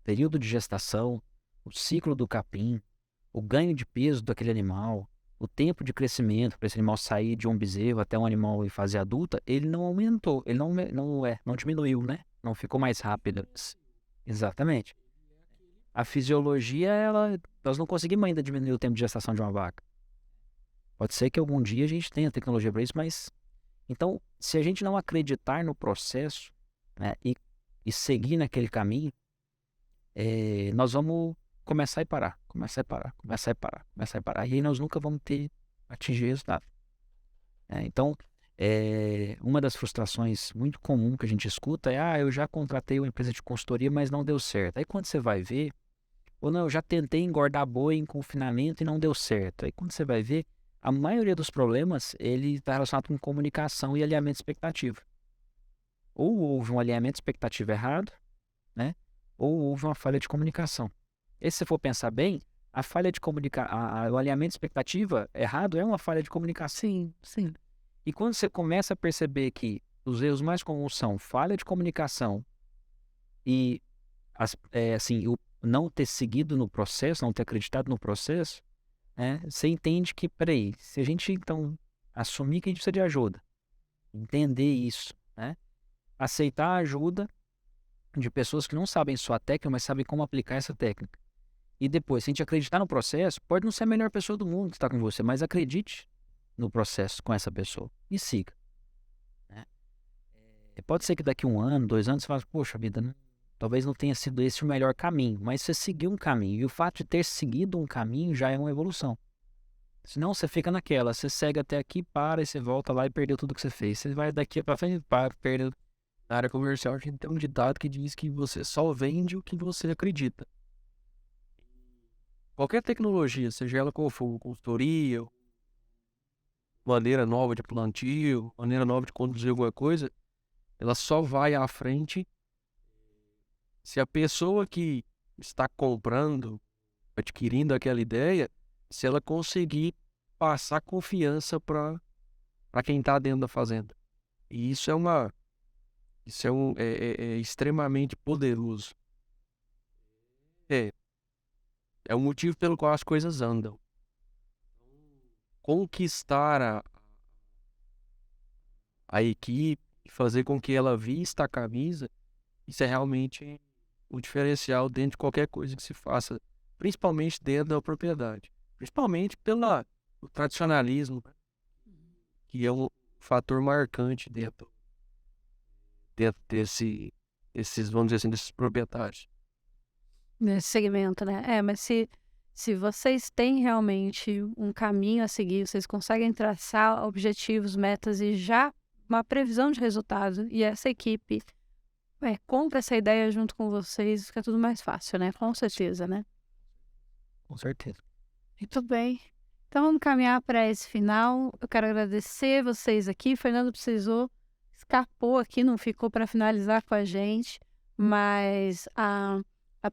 período de gestação, o ciclo do capim, o ganho de peso daquele animal, o tempo de crescimento para esse animal sair de um bezerro até um animal em fase adulta, ele não aumentou, ele não diminuiu, né? Não ficou mais rápido. Exatamente. A fisiologia, nós não conseguimos ainda diminuir o tempo de gestação de uma vaca. Pode ser que algum dia a gente tenha tecnologia para isso, mas... Então, se a gente não acreditar no processo, né, e seguir naquele caminho, nós vamos começar e parar, começar e parar, começar e parar, começar e parar. E aí nós nunca vamos atingir resultado. Então, uma das frustrações muito comum que a gente escuta é: eu já contratei uma empresa de consultoria, mas não deu certo. Aí quando você vai ver, ou não, eu já tentei engordar boi em confinamento e não deu certo. Aí quando você vai ver, a maioria dos problemas, ele está relacionado com comunicação e alinhamento de expectativa. Ou houve um alinhamento de expectativa errado, né? Ou houve uma falha de comunicação. E se você for pensar bem, a falha de o alinhamento de expectativa errado é uma falha de comunicação. Sim, sim. E quando você começa a perceber que os erros mais comuns são falha de comunicação e o não ter seguido no processo, não ter acreditado no processo, você entende que, peraí, se a gente então assumir que a gente precisa de ajuda, entender isso, né? Aceitar a ajuda de pessoas que não sabem só a técnica, mas sabem como aplicar essa técnica. E depois, se a gente acreditar no processo, pode não ser a melhor pessoa do mundo que está com você, mas acredite no processo com essa pessoa e siga. Né? Pode ser que daqui 1 ano, 2 anos, você fale: poxa vida, talvez não tenha sido esse o melhor caminho, mas você seguiu um caminho. E o fato de ter seguido um caminho já é uma evolução. Senão você fica naquela, você segue até aqui, para, e você volta lá e perdeu tudo que você fez. Você vai daqui para frente, perdeu. Na área comercial, a gente tem um ditado que diz que você só vende o que você acredita. Qualquer tecnologia, seja ela qual for, consultoria, maneira nova de plantio, maneira nova de conduzir alguma coisa, ela só vai à frente se a pessoa que está comprando, adquirindo aquela ideia, se ela conseguir passar confiança para quem está dentro da fazenda. E isso é extremamente poderoso. É o motivo pelo qual as coisas andam. Conquistar a equipe, fazer com que ela vista a camisa, isso é realmente o diferencial dentro de qualquer coisa que se faça, principalmente dentro da propriedade. Principalmente pelo tradicionalismo, que é um fator marcante dentro desses, vamos dizer assim, desses proprietários. Nesse segmento, né? Mas se vocês têm realmente um caminho a seguir, vocês conseguem traçar objetivos, metas e já uma previsão de resultado, e essa equipe compra essa ideia junto com vocês, fica tudo mais fácil, né? Com certeza, né? Com certeza. Muito bem. Então vamos caminhar para esse final. Eu quero agradecer vocês aqui. O Fernando escapou aqui, não ficou para finalizar com a gente, mas a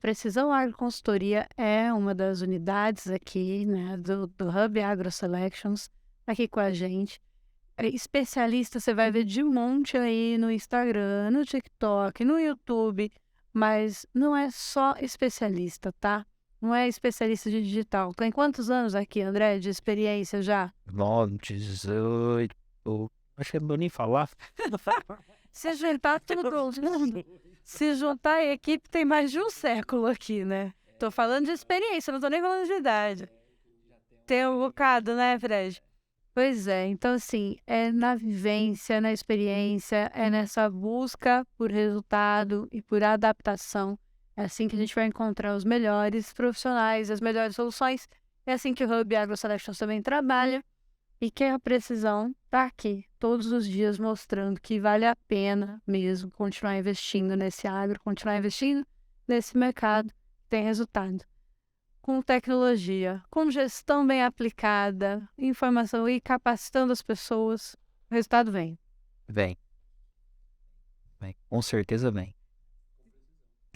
Precisão Agroconsultoria é uma das unidades aqui, né, do Hub Agro Selections, aqui com a gente. Especialista você vai ver de um monte aí no Instagram, no TikTok, no YouTube, mas não é só especialista, tá? Não é especialista de digital. Tem quantos anos aqui, André, de experiência já? 9, 18, Acho que é bom nem falar. Se juntar todo mundo, se juntar a equipe, tem mais de um século aqui, né? Tô falando de experiência, não tô nem falando de idade. Tem um bocado, né, Fred? Pois é, então assim, é na vivência, na experiência, é nessa busca por resultado e por adaptação. É assim que a gente vai encontrar os melhores profissionais, as melhores soluções. É assim que o Hub AgroSelections também trabalha. E que a Precisão está aqui todos os dias mostrando que vale a pena mesmo continuar investindo nesse agro, continuar investindo nesse mercado que tem resultado. Com tecnologia, com gestão bem aplicada, informação e capacitando as pessoas, o resultado vem. Vem. Com certeza vem.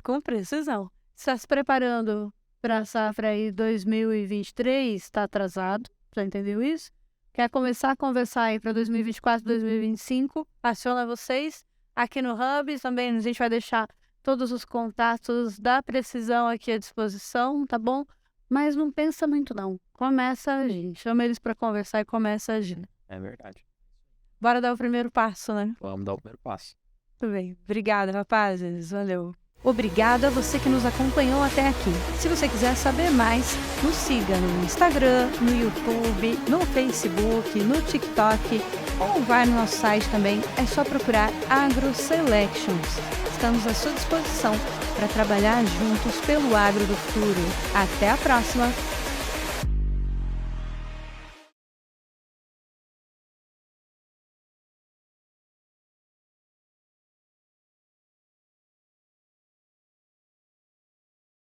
Com precisão. Está se preparando para a safra aí 2023, está atrasado, já entendeu isso? Quer começar a conversar aí para 2024, 2025? Aciona vocês aqui no Hub. Também a gente vai deixar todos os contatos da Precisão aqui à disposição, tá bom? Mas não pensa muito não. Começa a agir. Chama eles para conversar e começa a agir. É verdade. Bora dar o primeiro passo, né? Vamos dar o primeiro passo. Tudo bem. Obrigada, rapazes. Valeu. Obrigada a você que nos acompanhou até aqui. Se você quiser saber mais, nos siga no Instagram, no YouTube, no Facebook, no TikTok ou vai no nosso site também. É só procurar AgroSelections. Estamos à sua disposição para trabalhar juntos pelo agro do futuro. Até a próxima!